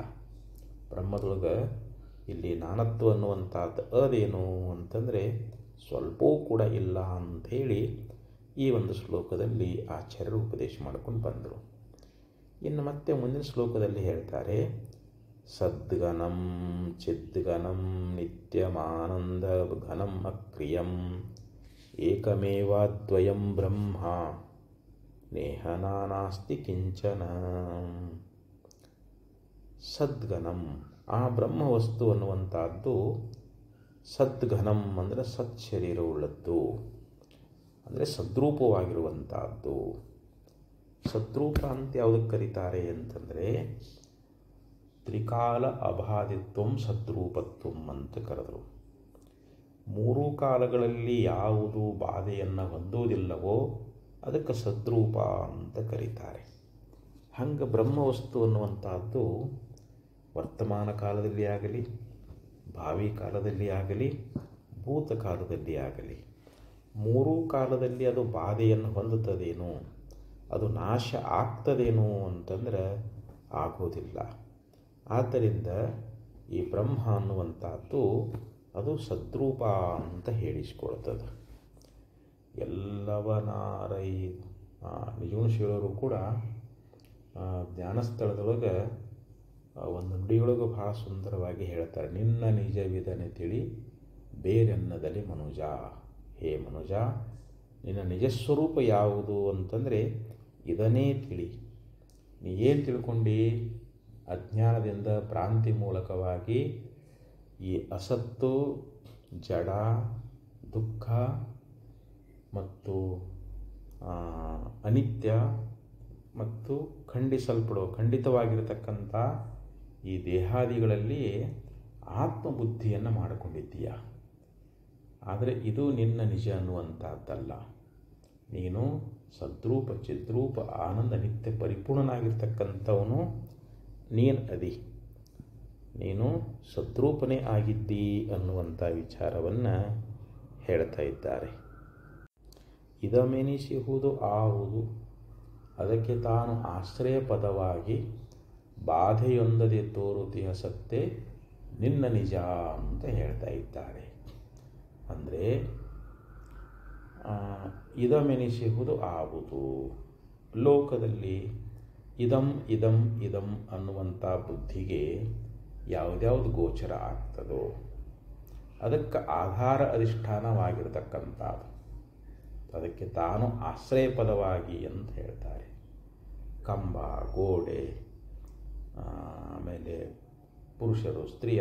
ಬ್ರಹ್ಮದೊಳಗೆ ಇಲ್ಲಿ ನಾನತ್ವ ಅನ್ನುವಂಥದ್ದು ಅದೇನು ಅಂತಂದರೆ ಸ್ವಲ್ಪವೂ ಕೂಡ ಇಲ್ಲ ಅಂಥೇಳಿ ಈ ಒಂದು ಶ್ಲೋಕದಲ್ಲಿ ಆಚಾರ್ಯರು ಉಪದೇಶ ಮಾಡ್ಕೊಂಡು ಬಂದರು. ಇನ್ನು ಮತ್ತೆ ಮುಂದಿನ ಶ್ಲೋಕದಲ್ಲಿ ಹೇಳ್ತಾರೆ, ಸದ್ಗಣಂ ಚಿದ್ಗಣಂ ನಿತ್ಯಮಾನಂದ ಘನಂ ಅಕ್ರಿಯಂ ಏಕಮೇವಾದ್ವಯಂ ಬ್ರಹ್ಮ ನೇಹ ನಾನಾಸ್ತಿ ಕಿಂಚನ. ಸದ್ಗಣಂ, ಆ ಬ್ರಹ್ಮವಸ್ತು ಅನ್ನುವಂಥದ್ದು ಸದ್ಘನಂ ಅಂದರೆ ಸತ್ ಶರೀರವುಳ್ಳದ್ದು, ಅಂದರೆ ಸದ್ರೂಪವಾಗಿರುವಂಥದ್ದು. ಸದ್ರೂಪ ಅಂತ ಯಾವುದಕ್ಕೆ ಕರೀತಾರೆ ಅಂತಂದರೆ ತ್ರಿಕಾಲ ಅಬಾಧಿತ್ವಂ ಸದ್ರೂಪತ್ವಂ ಅಂತ ಕರೆದರು. ಮೂರೂ ಕಾಲಗಳಲ್ಲಿ ಯಾವುದು ಬಾಧೆಯನ್ನು ಹೊಂದುವುದಿಲ್ಲವೋ ಅದಕ್ಕೆ ಸದ್ರೂಪ ಅಂತ ಕರೀತಾರೆ. ಹಂಗೆ ಬ್ರಹ್ಮವಸ್ತು ಅನ್ನುವಂಥದ್ದು ವರ್ತಮಾನ ಕಾಲದಲ್ಲಿ ಆಗಲಿ, ಭಾವಿ ಕಾಲದಲ್ಲಿ ಆಗಲಿ, ಭೂತಕಾಲದಲ್ಲಿ ಆಗಲಿ, ಮೂರೂ ಕಾಲದಲ್ಲಿ ಅದು ಬಾಧೆಯನ್ನು ಹೊಂದುತ್ತದೇನೋ, ಅದು ನಾಶ ಆಗ್ತದೇನೋ ಅಂತಂದ್ರೆ ಆಗೋದಿಲ್ಲ. ಆದ್ದರಿಂದ ಈ ಬ್ರಹ್ಮ ಅನ್ನುವಂಥದ್ದು ಅದು ಸದ್ರೂಪ ಅಂತ ಹೇಳಿಸ್ಕೊಳ್ತದೆ. ಎಲ್ಲವನಾರೈ ನಿಜಗುಣಶೀಲರು ಕೂಡ ಜ್ಞಾನಸ್ಥಳದೊಳಗೆ ಒಂದು ನುಡಿಯೊಳಗೆ ಭಾಳ ಸುಂದರವಾಗಿ ಹೇಳ್ತಾರೆ, ನಿನ್ನ ನಿಜವಿದನೆ ತಿಳಿ ಬೇರೆನ್ನದಲ್ಲಿ ಮನುಜ. ಹೇ ಮನುಜ, ನಿನ್ನ ನಿಜಸ್ವರೂಪ ಯಾವುದು ಅಂತಂದರೆ ಇದನ್ನೇ ತಿಳಿ. ನೀ ಏನು ತಿಳ್ಕೊಂಡು ಅಜ್ಞಾನದಿಂದ ಭ್ರಾಂತಿ ಮೂಲಕವಾಗಿ ಈ ಅಸತ್ತು, ಜಡ, ದುಃಖ ಮತ್ತು ಅನಿತ್ಯ ಮತ್ತು ಖಂಡಿತವಾಗಿರತಕ್ಕಂಥ ಈ ದೇಹಾದಿಗಳಲ್ಲಿ ಆತ್ಮಬುದ್ಧಿಯನ್ನು ಮಾಡಿಕೊಂಡಿದ್ದೀಯ. ಆದರೆ ಇದು ನಿನ್ನ ನಿಜ ಅನ್ನುವಂಥದ್ದಲ್ಲ. ನೀನು ಸದ್ರೂಪ ಚಿದ್ರೂಪ ಆನಂದ ನಿತ್ಯ ಪರಿಪೂರ್ಣನಾಗಿರ್ತಕ್ಕಂಥವನು ನೀನು ಅದಿ, ನೀನು ಸದ್ರೂಪನೇ ಆಗಿದ್ದೀ ಅನ್ನುವಂಥ ವಿಚಾರವನ್ನು ಹೇಳ್ತಾ ಇದ್ದಾರೆ. ಇದಮೆನಿಸಿಹುದು ಆಹುದು, ಅದಕ್ಕೆ ತಾನು ಆಶ್ರಯ ಪದವಾಗಿ ಬಾಧೆಯೊಂದದೆ ತೋರುತಿಹ ಸತ್ಯ ನಿನ್ನ ನಿಜ ಅಂತ ಹೇಳ್ತಾ ಇದ್ದಾರೆ. ಅಂದರೆ ಇದಮೆನಿಸಿಹುದು ಆವುದು, ಲೋಕದಲ್ಲಿ ಇದಂ ಇದಂ ಇದಂ ಅನ್ನುವಂಥ ಬುದ್ಧಿಗೆ ಯಾವುದ್ಯಾವುದು ಗೋಚರ ಆಗ್ತದೋ ಅದಕ್ಕೆ ಆಧಾರ ಅಧಿಷ್ಠಾನವಾಗಿರತಕ್ಕಂಥದ್ದು, ಅದಕ್ಕೆ ತಾನು ಆಶ್ರಯ ಪದವಾಗಿ ಅಂತ ಹೇಳ್ತಾರೆ. ಕಂಬ, ಗೋಡೆ, ಆಮೇಲೆ ಪುರುಷರು, ಸ್ತ್ರೀ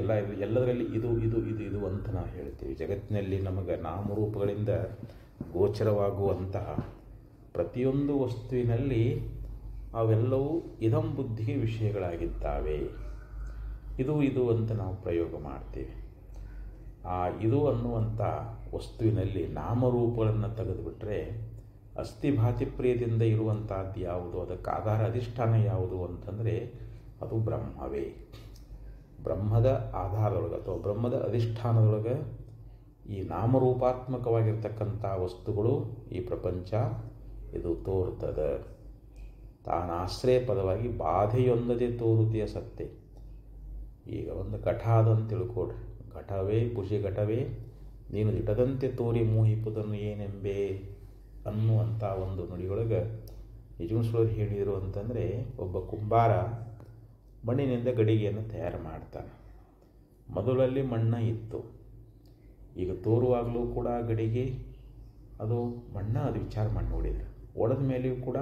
ಎಲ್ಲದರಲ್ಲಿ ಇದು ಇದು ಇದು ಇದು ಅಂತ ನಾವು ಹೇಳ್ತೀವಿ. ಜಗತ್ತಿನಲ್ಲಿ ನಮಗೆ ನಾಮರೂಪಗಳಿಂದ ಗೋಚರವಾಗುವಂತಹ ಪ್ರತಿಯೊಂದು ವಸ್ತುವಿನಲ್ಲಿ ಅವೆಲ್ಲವೂ ಇದಂ ಬುದ್ಧಿಗೆ ವಿಷಯಗಳಾಗಿದ್ದಾವೆ. ಇದು ಇದು ಅಂತ ನಾವು ಪ್ರಯೋಗ ಮಾಡ್ತೀವಿ. ಆ ಇದು ಅನ್ನುವಂಥ ವಸ್ತುವಿನಲ್ಲಿ ನಾಮರೂಪಗಳನ್ನು ತೆಗೆದುಬಿಟ್ರೆ ಅಸ್ಥಿಭಾತಿಪ್ರಿಯದಿಂದ ಇರುವಂಥದ್ದು ಯಾವುದು, ಅದಕ್ಕೆ ಆಧಾರ ಅಧಿಷ್ಠಾನ ಯಾವುದು ಅಂತಂದರೆ ಅದು ಬ್ರಹ್ಮವೇ. ಬ್ರಹ್ಮದ ಆಧಾರದೊಳಗೆ ಅಥವಾ ಬ್ರಹ್ಮದ ಅಧಿಷ್ಠಾನದೊಳಗೆ ಈ ನಾಮರೂಪಾತ್ಮಕವಾಗಿರ್ತಕ್ಕಂಥ ವಸ್ತುಗಳು, ಈ ಪ್ರಪಂಚ ಇದು ತೋರ್ತದೆ. ತಾನು ಆಶ್ರಯ ಪದವಾಗಿ ಬಾಧೆಯೊಂದದೆ ತೋರುತಿಯ ಸತ್ಯ. ಈಗ ಒಂದು ಘಟ ಅದಂತ ತಿಳ್ಕೊಡ್ರಿ, ಘಟವೇ ಪುಷಿ ಘಟವೇ ನೀನು ದಿಟದಂತೆ ತೋರಿ ಮೋಹಿಪುದನ್ನು ಏನೆಂಬೆ ಅನ್ನುವಂಥ ಒಂದು ನುಡಿಯೊಳಗೆ ನಿಜಗುಣಶೀಲರು ಹೇಳಿದರು. ಅಂತಂದರೆ ಒಬ್ಬ ಕುಂಬಾರ ಮಣ್ಣಿನಿಂದ ಗಡಿಗೆಯನ್ನು ತಯಾರು ಮಾಡ್ತಾನೆ. ಮೊದಲಲ್ಲಿ ಮಣ್ಣ ಇತ್ತು, ಈಗ ತೋರುವಾಗಲೂ ಕೂಡ ಗಡಿಗೆ ಅದು ಅದು ವಿಚಾರ ಮಾಡಿ ನೋಡಿದ್ರು, ಒಡೆದ ಮೇಲೆಯೂ ಕೂಡ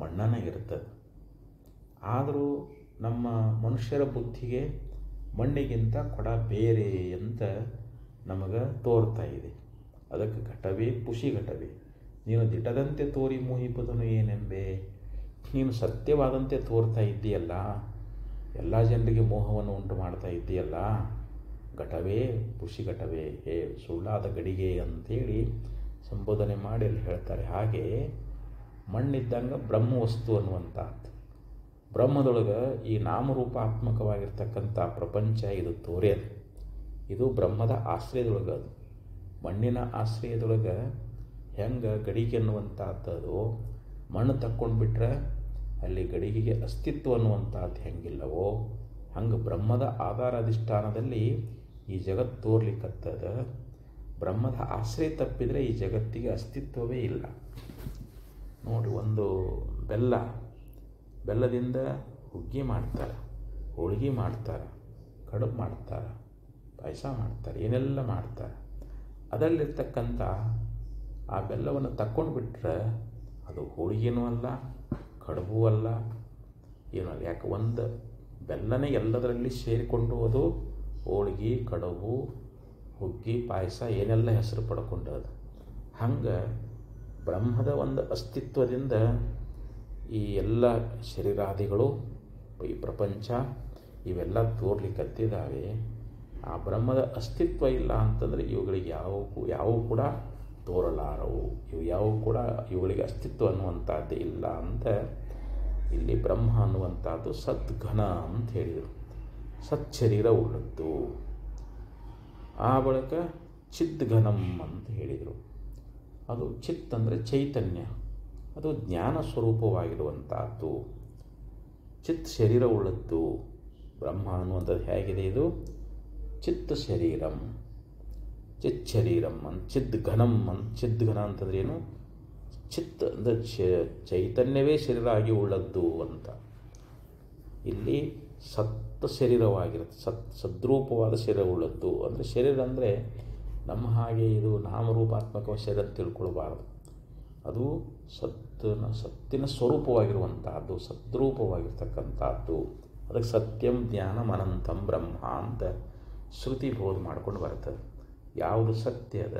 ಮಣ್ಣನೇ ಇರ್ತದೆ. ಆದರೂ ನಮ್ಮ ಮನುಷ್ಯರ ಬುದ್ಧಿಗೆ ಮಣ್ಣಿಗಿಂತ ಕೊಡ ಬೇರೆ ಅಂತ ನಮಗೆ ತೋರ್ತಾ ಇದೆ. ಅದಕ್ಕೆ ಘಟವೇ ಪುಷಿ ಘಟವೇ ನೀನು ದಿಟದಂತೆ ತೋರಿ ಮೋಹಿಪುದನು ಏನೆಂಬೆ, ನೀನು ಸತ್ಯವಾದಂತೆ ತೋರ್ತಾ ಇದ್ದೀಯಲ್ಲ, ಎಲ್ಲ ಜನರಿಗೆ ಮೋಹವನ್ನು ಉಂಟು ಮಾಡ್ತಾ ಇದ್ದೀಯಲ್ಲ, ಘಟವೇ ಪುಷಿ ಘಟವೇ ಹೇ ಸುಳ್ಳಾದ ಗಡಿಗೆ ಅಂತೇಳಿ ಸಂಬೋಧನೆ ಮಾಡಿ ಅಲ್ಲಿ ಹೇಳ್ತಾರೆ. ಹಾಗೆ ಮಣ್ಣಿದ್ದಂಗೆ ಬ್ರಹ್ಮವಸ್ತು ಅನ್ನುವಂಥದ್ದು ಬ್ರಹ್ಮದೊಳಗೆ ಈ ನಾಮರೂಪಾತ್ಮಕವಾಗಿರ್ತಕ್ಕಂಥ ಪ್ರಪಂಚ ಇದು ತೋರ್ಯದ. ಇದು ಬ್ರಹ್ಮದ ಆಶ್ರಯದೊಳಗೆ, ಅದು ಮಣ್ಣಿನ ಆಶ್ರಯದೊಳಗೆ ಹೆಂಗೆ ಗಡಿಗೆ ಅನ್ನುವಂಥದ್ದು ಮಣ್ಣು ತಕ್ಕೊಂಡ್ಬಿಟ್ರೆ ಅಲ್ಲಿ ಗಡಿಗೆಗೆ ಅಸ್ತಿತ್ವ ಅನ್ನುವಂಥದ್ದು ಹೆಂಗಿಲ್ಲವೋ ಹಂಗೆ ಬ್ರಹ್ಮದ ಆಧಾರ ಅಧಿಷ್ಠಾನದಲ್ಲಿ ಈ ಜಗತ್ತು ತೋರ್ಲಿಕ್ಕತ್ತದ. ಬ್ರಹ್ಮದ ಆಶ್ರಯ ತಪ್ಪಿದರೆ ಈ ಜಗತ್ತಿಗೆ ಅಸ್ತಿತ್ವವೇ ಇಲ್ಲ. ನೋಡಿ, ಒಂದು ಬೆಲ್ಲದಿಂದ ಹುಗ್ಗಿ ಮಾಡ್ತಾರೆ, ಹೋಳಿಗೆ ಮಾಡ್ತಾರೆ, ಕಡುಬು ಮಾಡ್ತಾರೆ, ಪಾಯಸ ಮಾಡ್ತಾರೆ, ಏನೆಲ್ಲ ಮಾಡ್ತಾರೆ. ಅದರಲ್ಲಿರ್ತಕ್ಕಂಥ ಆ ಬೆಲ್ಲವನ್ನು ತಕ್ಕೊಂಡು ಬಿಟ್ಟರೆ ಅದು ಹೋಳಿಗೆನೂ ಅಲ್ಲ, ಕಡುಬೂ ಅಲ್ಲ, ಏನೂ ಅಲ್ಲ. ಯಾಕೆ ಒಂದು ಬೆಲ್ಲನೇ ಎಲ್ಲದರಲ್ಲಿ ಸೇರಿಕೊಂಡು ಅದು ಹೋಳಿಗೆ, ಕಡುಬು, ಹುಗ್ಗಿ, ಪಾಯಸ ಏನೆಲ್ಲ ಹೆಸರು ಪಡ್ಕೊಂಡದು. ಹಂಗೆ ಬ್ರಹ್ಮದ ಒಂದು ಅಸ್ತಿತ್ವದಿಂದ ಈ ಎಲ್ಲ ಶರೀರಾದಿಗಳು, ಈ ಪ್ರಪಂಚ ಇವೆಲ್ಲ ತೋರ್ಲಿಕ್ಕತ್ತಿದ್ದಾವೆ. ಆ ಬ್ರಹ್ಮದ ಅಸ್ತಿತ್ವ ಇಲ್ಲ ಅಂತಂದರೆ ಇವುಗಳಿಗೆ ಯಾವುವು ಕೂಡ ತೋರಲಾರವು. ಯಾವುವು ಕೂಡ ಇವುಗಳಿಗೆ ಅಸ್ತಿತ್ವ ಅನ್ನುವಂಥದ್ದೇ ಇಲ್ಲ ಅಂತ ಇಲ್ಲಿ ಬ್ರಹ್ಮ ಅನ್ನುವಂಥದ್ದು ಸದ್ಘನ ಅಂತ ಹೇಳಿದರು. ಸಚ್ಚರೀರ ಉಳ್ಳದ್ದು. ಆ ಬಳಿಕ ಚಿದ್ಘನಂ ಅಂತ ಹೇಳಿದರು. ಅದು ಚಿತ್ ಅಂದರೆ ಚೈತನ್ಯ, ಅದು ಜ್ಞಾನ ಸ್ವರೂಪವಾಗಿರುವಂಥದ್ದು. ಚಿತ್ ಶರೀರ ಉಳ್ಳದ್ದು ಬ್ರಹ್ಮ ಅನ್ನುವಂಥದ್ದು ಹೇಗಿದೆ? ಇದು ಚಿತ್ತ ಶರೀರಂ, ಚಿತ್ ಶರೀರಂ ಅಂತ ಚಿದ್ಘನಂ ಅಂತ. ಚಿದ್ಘನ ಅಂತಂದ್ರೆ ಏನು? ಚಿತ್ ಅಂದರೆ ಚೈತನ್ಯವೇ ಶರೀರ ಆಗಿ ಉಳ್ಳದ್ದು ಅಂತ. ಇಲ್ಲಿ ಸತ್ತ ಶರೀರವಾಗಿರುತ್ತೆ, ಸದ್ರೂಪವಾದ ಶರೀರ ಉಳ್ಳದ್ದು. ಅಂದರೆ ಶರೀರ ಅಂದರೆ ನಮ್ಮ ಹಾಗೆ ಇದು ನಾಮರೂಪಾತ್ಮಕ ಶರೀರ ತಿಳ್ಕೊಳ್ಬಾರ್ದು. ಅದು ಸತ್ತಿನ ಸ್ವರೂಪವಾಗಿರುವಂತಹದ್ದು, ಸದ್ರೂಪವಾಗಿರ್ತಕ್ಕಂಥದ್ದು. ಅದಕ್ಕೆ ಸತ್ಯಂ ಜ್ಞಾನಂ ಅನಂತಂ ಬ್ರಹ್ಮ ಅಂತ ಶ್ರುತಿ ಬೋಧ ಮಾಡ್ಕೊಂಡು ಬರ್ತದೆ. ಯಾವುದು ಸತ್ಯ ಅದ,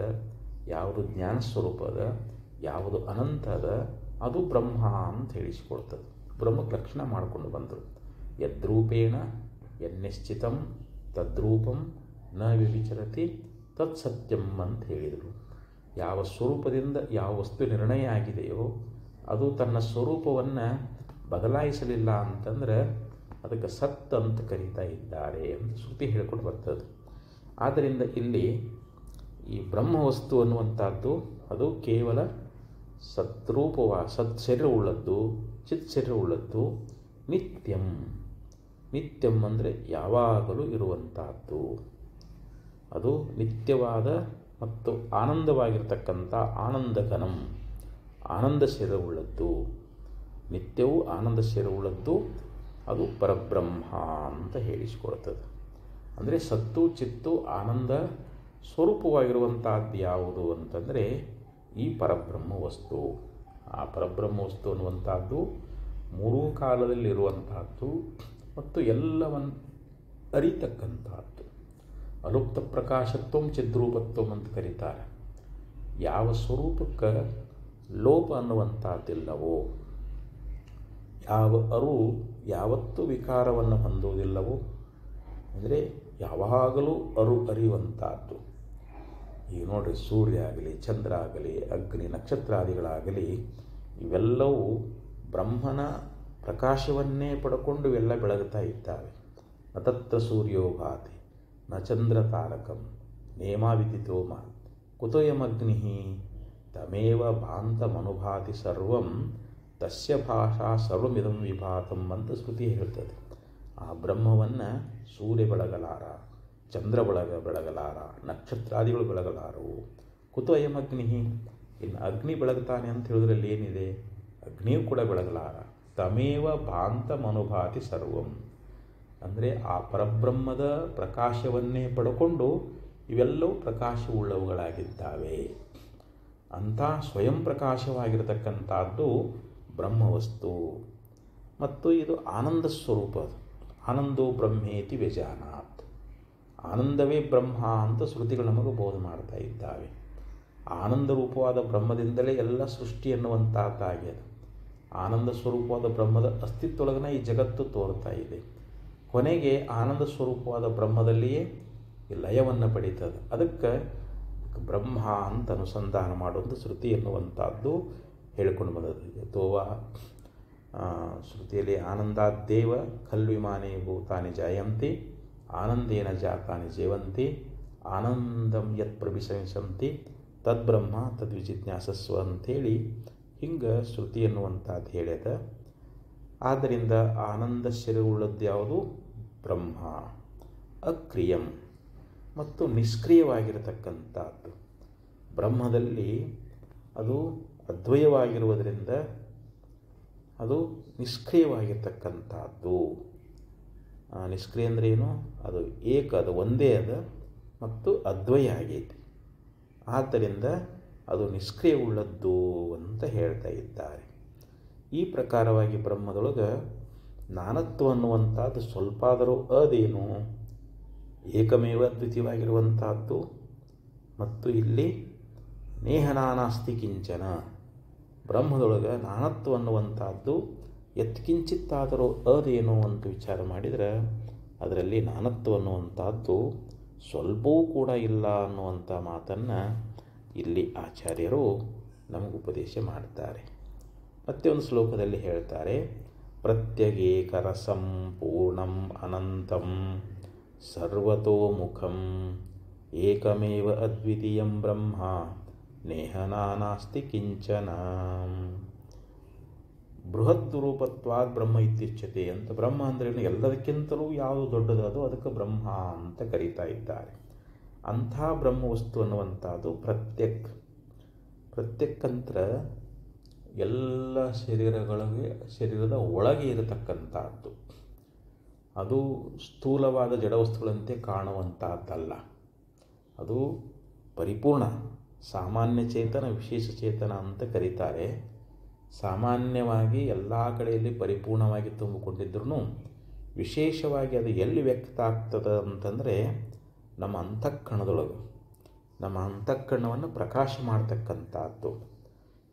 ಯಾವುದು ಜ್ಞಾನ ಸ್ವರೂಪ ಅದ, ಯಾವುದು ಅನಂತ ಅದ, ಅದು ಬ್ರಹ್ಮ ಅಂತ ಹೇಳಿಸಿಕೊಳ್ತದೆ. ಬ್ರಹ್ಮಕ್ಕೆ ಲಕ್ಷಣ ಮಾಡಿಕೊಂಡು ಬಂದರು. ಯದ್ರೂಪೇಣ ಯನ್ನಿಶ್ಚಿತಂ ತದ್ರೂಪಂ ನ ವಿವಿಚರತಿ ತತ್ಸತ್ಯಂ ಅಂತ ಹೇಳಿದರು. ಯಾವ ಸ್ವರೂಪದಿಂದ ಯಾವ ವಸ್ತು ನಿರ್ಣಯ ಆಗಿದೆಯೋ ಅದು ತನ್ನ ಸ್ವರೂಪವನ್ನು ಬದಲಾಯಿಸಲಿಲ್ಲ ಅಂತಂದರೆ ಅದಕ್ಕೆ ಸತ್ ಅಂತ ಕರೀತಾ ಇದ್ದಾರೆ ಅಂತ ಶ್ರುತಿ ಹೇಳ್ಕೊಂಡು ಬರ್ತದೆ. ಆದ್ದರಿಂದ ಇಲ್ಲಿ ಈ ಬ್ರಹ್ಮವಸ್ತು ಅನ್ನುವಂಥದ್ದು ಅದು ಕೇವಲ ಸತ್ ಶರೀರ ಉಳ್ಳದ್ದು, ಚಿತ್ ಶರೀರ ಉಳ್ಳದ್ದು, ನಿತ್ಯಂ. ನಿತ್ಯಂ ಅಂದರೆ ಯಾವಾಗಲೂ ಇರುವಂತಹದ್ದು. ಅದು ನಿತ್ಯವಾದ ಮತ್ತು ಆನಂದವಾಗಿರ್ತಕ್ಕಂಥ ಆನಂದಘನಂ, ಆನಂದ ಶರೀರವುಳ್ಳದ್ದು. ನಿತ್ಯವೂ ಆನಂದ ಶರೀರವುಳ್ಳದ್ದು ಅದು ಪರಬ್ರಹ್ಮ ಅಂತ ಹೇಳಿಸಿಕೊಳ್ತದೆ. ಅಂದರೆ ಸತ್ತು ಚಿತ್ತು ಆನಂದ ಸ್ವರೂಪವಾಗಿರುವಂಥದ್ದು ಯಾವುದು ಅಂತಂದರೆ ಈ ಪರಬ್ರಹ್ಮ ವಸ್ತು. ಆ ಪರಬ್ರಹ್ಮ ವಸ್ತು ಅನ್ನುವಂಥದ್ದು ಮೂರೂ ಕಾಲದಲ್ಲಿರುವಂತಹದ್ದು ಮತ್ತು ಎಲ್ಲವನ್ನು ಅರಿತಕ್ಕಂಥದ್ದು. ಅಲುಪ್ತ ಪ್ರಕಾಶತ್ವಂ ಚಿದ್ರೂಪತ್ವಂ ಅಂತ ಕರೀತಾರೆ. ಯಾವ ಸ್ವರೂಪಕ್ಕೆ ಲೋಪ ಅನ್ನುವಂಥದ್ದಿಲ್ಲವೋ, ಯಾವ ಅರು ಯಾವತ್ತೂ ವಿಕಾರವನ್ನು ಹೊಂದುವುದಿಲ್ಲವೋ, ಅಂದರೆ ಯಾವಾಗಲೂ ಅರಿಯುವಂಥದ್ದು. ಈಗ ನೋಡ್ರಿ, ಸೂರ್ಯ ಆಗಲಿ, ಚಂದ್ರ ಆಗಲಿ, ಅಗ್ನಿ ನಕ್ಷತ್ರಾದಿಗಳಾಗಲಿ ಇವೆಲ್ಲವೂ ಬ್ರಹ್ಮನ ಪ್ರಕಾಶವನ್ನೇ ಪಡ್ಕೊಂಡು ಇವೆಲ್ಲ ಬೆಳಗುತ್ತಾ ಇದ್ದಾವೆ. ನತತ್ರ ಸೂರ್ಯೋ ಭಾತಿ ನ ಚಂದ್ರ ತಾರಕಂ ನೇಮಾವಿದಿತೋ ಮ ಕುತೋಯಮಗ್ನಿ ತಮೇವ ಭಾಂತಮನುಭಾತಿ ಸರ್ವಂ ತಸ್ಯ ಭಾಷಾ ಸರ್ವಮಿದಂ ವಿಭಾತಂ ಅಂತ ಶ್ರುತಿ ಹೇಳ್ತದೆ. ಆ ಬ್ರಹ್ಮವನ್ನು ಸೂರ್ಯ ಬೆಳಗಲಾರ, ಚಂದ್ರ ಬೆಳಗಲಾರ, ನಕ್ಷತ್ರಾದಿಗಳು ಬೆಳಗಲಾರವು. ಕುತೋಯಮಗ್ನಿ, ಇನ್ನು ಅಗ್ನಿ ಬೆಳಗ್ತಾನೆ ಅಂತ ಹೇಳಿದ್ರಲ್ಲಿ ಏನಿದೆ? ಅಗ್ನಿಯೂ ಕೂಡ ಬೆಳಗಲಾರ. ತಮೇವ ಭಾಂತಮನುಭಾತಿ ಸರ್ವಂ ಅಂದರೆ ಆ ಪರಬ್ರಹ್ಮದ ಪ್ರಕಾಶವನ್ನೇ ಪಡ್ಕೊಂಡು ಇವೆಲ್ಲವೂ ಪ್ರಕಾಶವುಳ್ಳವುಗಳಾಗಿದ್ದಾವೆ. ಅಂಥ ಸ್ವಯಂ ಪ್ರಕಾಶವಾಗಿರತಕ್ಕಂಥದ್ದು ಬ್ರಹ್ಮವಸ್ತು. ಮತ್ತು ಇದು ಆನಂದ ಸ್ವರೂಪ. ಆನಂದೋ ಬ್ರಹ್ಮೇತಿ ವ್ಯಜಾನಾತ್. ಆನಂದವೇ ಬ್ರಹ್ಮ ಅಂತ ಶ್ರುತಿಗಳು ನಮಗೆ ಬೋಧ ಮಾಡ್ತಾ ಇದ್ದಾವೆ. ಆನಂದ ರೂಪವಾದ ಬ್ರಹ್ಮದಿಂದಲೇ ಎಲ್ಲ ಸೃಷ್ಟಿ ಎನ್ನುವಂಥದ್ದಾಗ್ಯದ. ಆನಂದ ಸ್ವರೂಪವಾದ ಬ್ರಹ್ಮದ ಅಸ್ತಿತ್ವದೊಳಗನೆ ಈ ಜಗತ್ತು ತೋರ್ತಾ ಇದೆ. ಕೊನೆಗೆ ಆನಂದ ಸ್ವರೂಪವಾದ ಬ್ರಹ್ಮದಲ್ಲಿಯೇ ಈ ಲಯವನ್ನು ಪಡೀತದೆ. ಅದಕ್ಕೆ ಬ್ರಹ್ಮ ಅಂತ ಅನುಸಂಧಾನ ಮಾಡುವಂಥ ಶ್ರುತಿ ಎನ್ನುವಂಥದ್ದು ಹೇಳಿಕೊಂಡು ಬಂದದ್ದು. ತೋವಾ ಶ್ರುತಿಯಲ್ಲಿ ಆನಂದಾದ್ದೇವ ಖಲ್ವಿಮಾನೇ ಭೂತಾನಿ ಜಾಯಂತಿ ಆನಂದೇನ ಜಾತಾನಿ ಜೀವಂತಿ ಆನಂದಂ ಯತ್ ಪ್ರಭಿಶಂಸಂತಿ ತದ್ಬ್ರಹ್ಮ ತದ್ವಿಜಿಜ್ಞಾಸಸ್ವ ಅಂಥೇಳಿ ಹಿಂಗೆ ಶ್ರುತಿ ಎನ್ನುವಂಥದ್ದು ಹೇಳ್ಯದ. ಆದ್ದರಿಂದ ಆನಂದ ಶರೀರವುಳ್ಳದ್ದು ಯಾವುದು? ಬ್ರಹ್ಮ. ಅಕ್ರಿಯಂ ಮತ್ತು ನಿಷ್ಕ್ರಿಯವಾಗಿರತಕ್ಕಂಥದ್ದು. ಬ್ರಹ್ಮದಲ್ಲಿ ಅದು ಅದ್ವಯವಾಗಿರುವುದರಿಂದ ಅದು ನಿಷ್ಕ್ರಿಯವಾಗಿರ್ತಕ್ಕಂಥದ್ದು. ನಿಷ್ಕ್ರಿಯ ಅಂದರೆ ಏನು? ಅದು ಏಕ, ಅದು ಒಂದೇ ಅದ ಮತ್ತು ಅದ್ವಯ ಆಗೈತಿ. ಆದ್ದರಿಂದ ಅದು ನಿಷ್ಕ್ರಿಯವುಳ್ಳದ್ದು ಅಂತ ಹೇಳ್ತಾ ಇದ್ದಾರೆ. ಈ ಪ್ರಕಾರವಾಗಿ ಬ್ರಹ್ಮದೊಳಗೆ ನಾನತ್ವ ಅನ್ನುವಂಥದ್ದು ಸ್ವಲ್ಪ ಆದರೂ ಅದೇನು ಏಕಮೇವ ಅದ್ವಿತೀಯವಾಗಿರುವಂಥದ್ದು. ಮತ್ತು ಇಲ್ಲಿ ನೇಹನಾನಾಸ್ತಿ ಕಿಂಚನ, ಬ್ರಹ್ಮದೊಳಗೆ ನಾನತ್ವ ಅನ್ನುವಂಥದ್ದು ಯತ್ಕಿಂಚಿತ್ತಾದರೂ ಅದೇನು ಅಂತ ವಿಚಾರ ಮಾಡಿದರೆ ಅದರಲ್ಲಿ ನಾನತ್ವ ಅನ್ನುವಂಥದ್ದು ಸ್ವಲ್ಪವೂ ಕೂಡ ಇಲ್ಲ ಅನ್ನುವಂಥ ಮಾತನ್ನು ಇಲ್ಲಿ ಆಚಾರ್ಯರು ನಮಗೆ ಉಪದೇಶ ಮಾಡ್ತಾರೆ. ಮತ್ತೆ ಒಂದು ಶ್ಲೋಕದಲ್ಲಿ ಹೇಳ್ತಾರೆ, ಪ್ರತ್ಯಗೇಕರಸಂ ಪೂರ್ಣಂ ಅನಂತಂ ಸರ್ವತೋಮುಖಂ ಏಕಮೇವ ಅದ್ವಿತೀಯಂ ಬ್ರಹ್ಮ ನೇಹನಾನಾಸ್ತಿ ಕಿಂಚನ. ಬೃಹದ್ ರೂಪತ್ವಾದ್ ಬ್ರಹ್ಮ ಇತ್ಯುಚ್ಯತೆ ಅಂತ. ಬ್ರಹ್ಮ ಅಂದ್ರೆ ಎಲ್ಲದಕ್ಕಿಂತಲೂ ಯಾವುದು ದೊಡ್ಡದೋ ಅದಕ್ಕೆ ಬ್ರಹ್ಮ ಅಂತ ಕರೀತಾ ಇದ್ದಾರೆ. ಅಂಥ ಬ್ರಹ್ಮ ವಸ್ತು ಅನ್ನುವಂಥದ್ದು ಪ್ರತ್ಯಕ್ ಅಂತ ಎಲ್ಲ ಶರೀರದ ಒಳಗೆ ಇರತಕ್ಕಂಥದ್ದು. ಅದು ಸ್ಥೂಲವಾದ ಜಡವಸ್ತುಗಳಂತೆ ಕಾಣುವಂಥದ್ದಲ್ಲ. ಅದು ಪರಿಪೂರ್ಣ ಸಾಮಾನ್ಯ ಚೇತನ, ವಿಶೇಷ ಚೇತನ ಅಂತ ಕರೀತಾರೆ. ಸಾಮಾನ್ಯವಾಗಿ ಎಲ್ಲ ಕಡೆಯಲ್ಲಿ ಪರಿಪೂರ್ಣವಾಗಿ ತುಂಬಿಕೊಂಡಿದ್ರೂ ವಿಶೇಷವಾಗಿ ಅದು ಎಲ್ಲಿ ವ್ಯಕ್ತ ಆಗ್ತದೆ ಅಂತಂದರೆ ನಮ್ಮ ಅಂತಃಕರಣದೊಳಗೆ. ನಮ್ಮ ಅಂತಃಕರಣವನ್ನು ಪ್ರಕಾಶ ಮಾಡ್ತಕ್ಕಂಥದ್ದು,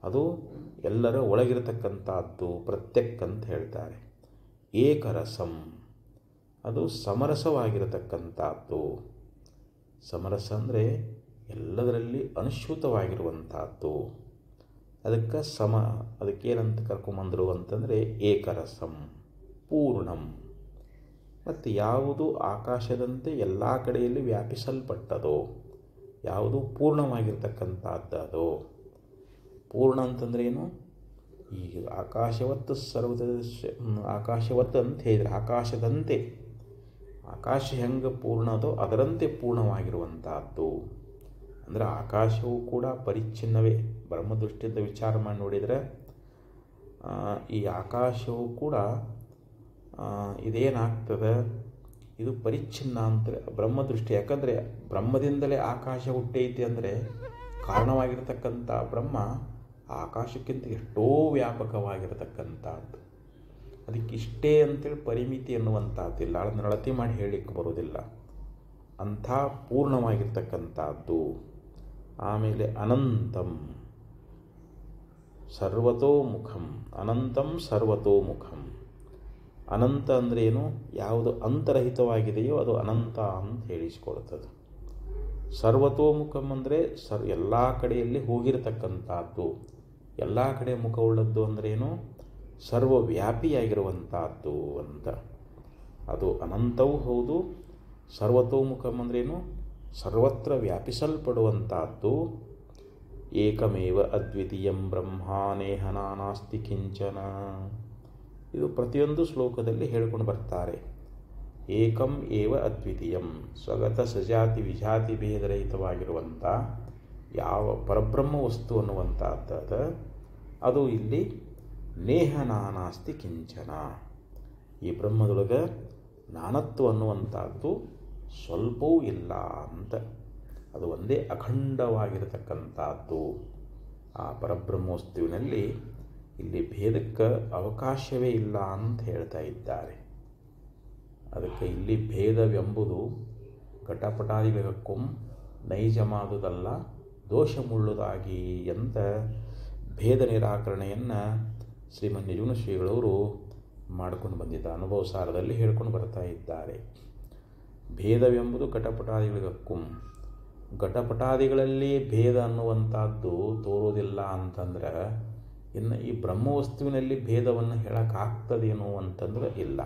ಅದು ಎಲ್ಲರ ಒಳಗಿರತಕ್ಕಂಥದ್ದು ಪ್ರತ್ಯಕ್ ಅಂತ ಹೇಳ್ತಾರೆ. ಏಕರಸಂ, ಅದು ಸಮರಸವಾಗಿರತಕ್ಕಂಥದ್ದು. ಸಮರಸ ಅಂದರೆ ಎಲ್ಲದರಲ್ಲಿ ಅನುಶ್ಯೂತವಾಗಿರುವಂಥದ್ದು. ಅದಕ್ಕೇನಂತ ಕರ್ಕೊಂಬಂದರು ಅಂತಂದರೆ ಏಕರಸಂ ಪೂರ್ಣಂ. ಮತ್ತು ಯಾವುದು ಆಕಾಶದಂತೆ ಎಲ್ಲ ಕಡೆಯಲ್ಲಿ ವ್ಯಾಪಿಸಲ್ಪಟ್ಟದೋ, ಯಾವುದು ಪೂರ್ಣವಾಗಿರ್ತಕ್ಕಂಥದ್ದು ಅದೋ. ಪೂರ್ಣ ಅಂತಂದ್ರೆ ಏನು? ಈಗ ಆಕಾಶವತ್ತು ಅಂತ ಹೇಳಿದರೆ ಆಕಾಶದಂತೆ, ಆಕಾಶ ಹೆಂಗೆ ಪೂರ್ಣ ಅದೋ ಅದರಂತೆ ಪೂರ್ಣವಾಗಿರುವಂಥದ್ದು. ಅಂದರೆ ಆಕಾಶವೂ ಕೂಡ ಪರಿಚ್ಛಿನ್ನವೇ. ಬ್ರಹ್ಮದೃಷ್ಟಿಯಿಂದ ವಿಚಾರ ಮಾಡಿ ನೋಡಿದರೆ ಈ ಆಕಾಶವೂ ಕೂಡ ಇದೇನಾಗ್ತದೆ, ಇದು ಪರಿಚ್ಛಿನ್ನ ಅಂತ ಬ್ರಹ್ಮದೃಷ್ಟಿ. ಯಾಕಂದರೆ ಬ್ರಹ್ಮದಿಂದಲೇ ಆಕಾಶ ಹುಟ್ಟೈತಿ ಅಂದರೆ ಕಾರಣವಾಗಿರ್ತಕ್ಕಂಥ ಬ್ರಹ್ಮ ಆಕಾಶಕ್ಕಿಂತ ಎಷ್ಟೋ ವ್ಯಾಪಕವಾಗಿರತಕ್ಕಂಥದ್ದು. ಅದಕ್ಕೆ ಇಷ್ಟೇ ಅಂತೇಳಿ ಪರಿಮಿತಿ ಎನ್ನುವಂಥದ್ದಿಲ್ಲ, ಅದನ್ನು ಅಳತೆ ಮಾಡಿ ಹೇಳಲಿಕ್ಕೆ ಬರೋದಿಲ್ಲ. ಅಂಥ ಪೂರ್ಣವಾಗಿರ್ತಕ್ಕಂಥದ್ದು. ಆಮೇಲೆ ಅನಂತಂ ಸರ್ವತೋಮುಖಂ, ಅನಂತಂ ಸರ್ವತೋಮುಖಂ. ಅನಂತ ಅಂದ್ರೇನು? ಯಾವುದು ಅಂತರಹಿತವಾಗಿದೆಯೋ ಅದು ಅನಂತ ಅಂತ ಹೇಳಿಸಿಕೊಳ್ತದೆ. ಸರ್ವತೋಮುಖಂ ಅಂದರೆ ಎಲ್ಲ ಕಡೆಯಲ್ಲಿ ಹೋಗಿರತಕ್ಕಂಥದ್ದು. ಎಲ್ಲ ಕಡೆ ಮುಖವುಳ್ಳದ್ದು ಅಂದ್ರೇನು? ಸರ್ವವ್ಯಾಪಿಯಾಗಿರುವಂಥದ್ದು ಅಂತ. ಅದು ಅನಂತವೂ ಹೌದು. ಸರ್ವತೋಮುಖಂ ಅಂದ್ರೇನು? ಸರ್ವತ್ರ ವ್ಯಾಪಿಸಲ್ಪಡುವಂಥದ್ದು. ಏಕಮೇವ ಅದ್ವಿತೀಯಂ ಬ್ರಹ್ಮ ನೇಹನಾನಾಸ್ತಿ ಕಿಂಚನ. ಇದು ಪ್ರತಿಯೊಂದು ಶ್ಲೋಕದಲ್ಲಿ ಹೇಳ್ಕೊಂಡು ಬರ್ತಾರೆ. ಏಕಂ ಏವ ಅದ್ವಿತೀಯಂ, ಸ್ವಗತ ಸಜಾತಿ ವಿಜಾತಿ ಭೇದರಹಿತವಾಗಿರುವಂಥ ಯಾವ ಪರಬ್ರಹ್ಮ ವಸ್ತು ಅನ್ನುವಂಥದ್ದು ಅದು ಇಲ್ಲಿ ನೇಹನಾನಾಸ್ತಿ ಕಿಂಚನ. ಈ ಬ್ರಹ್ಮದೊಳಗೆ ನಾನತ್ವ ಅನ್ನುವಂಥದ್ದು ಸ್ವಲ್ಪವೂ ಇಲ್ಲ ಅಂತ. ಅದು ಒಂದೇ ಅಖಂಡವಾಗಿರತಕ್ಕಂಥದ್ದು. ಆ ಪರಬ್ರಹ್ಮ ವಸ್ತುವಿನಲ್ಲಿ ಇಲ್ಲಿ ಭೇದಕ್ಕೆ ಅವಕಾಶವೇ ಇಲ್ಲ ಅಂತ ಹೇಳ್ತಾ ಇದ್ದಾರೆ. ಅದಕ್ಕೆ ಇಲ್ಲಿ ಭೇದವೆಂಬುದು ಘಟಪಟಾದಿಗಳಿಗಕ್ಕೂ ನೈಜಮಾದುದಲ್ಲ, ದೋಷಮುಳ್ಳುದಾಗಿ ಅಂತ ಭೇದ ನಿರಾಕರಣೆಯನ್ನು ಶ್ರೀಮನ್ ನಿಜಗುಣ ಶ್ರೀಗಳವರು ಮಾಡಿಕೊಂಡು ಬಂದಿದ್ದ ಅನುಭವ ಸಾರದಲ್ಲಿ ಹೇಳ್ಕೊಂಡು ಬರ್ತಾ ಇದ್ದಾರೆ. ಭೇದವೆಂಬುದು ಘಟಪಟಾದಿಗಳಿಗಕ್ಕೂ, ಘಟಪಟಾದಿಗಳಲ್ಲಿ ಭೇದ ಅನ್ನುವಂಥದ್ದು ತೋರೋದಿಲ್ಲ ಅಂತಂದ್ರೆ ಇನ್ನು ಈ ಬ್ರಹ್ಮವಸ್ತುವಿನಲ್ಲಿ ಭೇದವನ್ನು ಹೇಳೋಕ್ಕಾಗ್ತದೇನೋ ಅಂತಂದ್ರೆ ಇಲ್ಲ.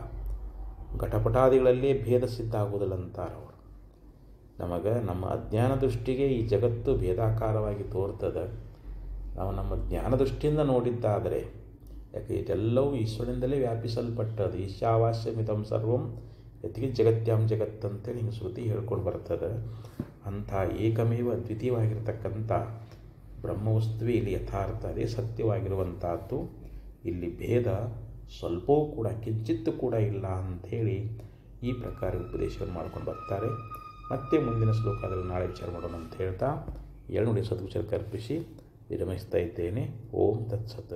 ಘಟಪಟಾದಿಗಳಲ್ಲೇ ಭೇದ ಸಿದ್ಧ ಆಗೋದಿಲ್ಲ ಅಂತಾರವರು. ನಮಗೆ ನಮ್ಮ ಅಜ್ಞಾನ ದೃಷ್ಟಿಗೆ ಈ ಜಗತ್ತು ಭೇದಾಕಾರವಾಗಿ ತೋರ್ತದೆ. ನಾವು ನಮ್ಮ ಜ್ಞಾನ ದೃಷ್ಟಿಯಿಂದ ನೋಡಿದ್ದಾದರೆ, ಯಾಕೆ ಇದೆಲ್ಲವೂ ಈಶ್ವರನಿಂದಲೇ ವ್ಯಾಪಿಸಲ್ಪಟ್ಟದು. ಈಶಾವಾಸ್ಯಮಿದಂ ಸರ್ವಂ ಯತಿ ಜಗತ್ಯಾಂ ಜಗತ್ ಅಂತೇಳಿ ಹಿಂಗೆ ಶ್ರುತಿ ಹೇಳ್ಕೊಂಡು ಬರ್ತದೆ. ಅಂಥ ಏಕಮೇವ ದ್ವಿತೀಯವಾಗಿರ್ತಕ್ಕಂಥ ಬ್ರಹ್ಮವಸ್ತುವೇ ಇಲ್ಲಿ ಯಥಾರ್ಥ, ಅದೇ ಸತ್ಯವಾಗಿರುವಂಥದ್ದು. ಇಲ್ಲಿ ಭೇದ ಸ್ವಲ್ಪವೂ ಕೂಡ ಕಿಂಚಿತ್ತೂ ಕೂಡ ಇಲ್ಲ ಅಂಥೇಳಿ ಈ ಪ್ರಕಾರ ಉಪದೇಶವನ್ನು ಮಾಡ್ಕೊಂಡು ಬರ್ತಾರೆ. ಮತ್ತೆ ಮುಂದಿನ ಶ್ಲೋಕ ಅದರಲ್ಲಿ ನಾಳೆ ವಿಚಾರ ಮಾಡೋಣ ಅಂತ ಹೇಳ್ತಾ 2 ನುಡಿ ಸದ್ಗುಚರಕ್ಕೆ ಅರ್ಪಿಸಿ ವಿರಮಿಸ್ತಾ ಇದ್ದೇನೆ. ಓಂ ತತ್ಸತ್.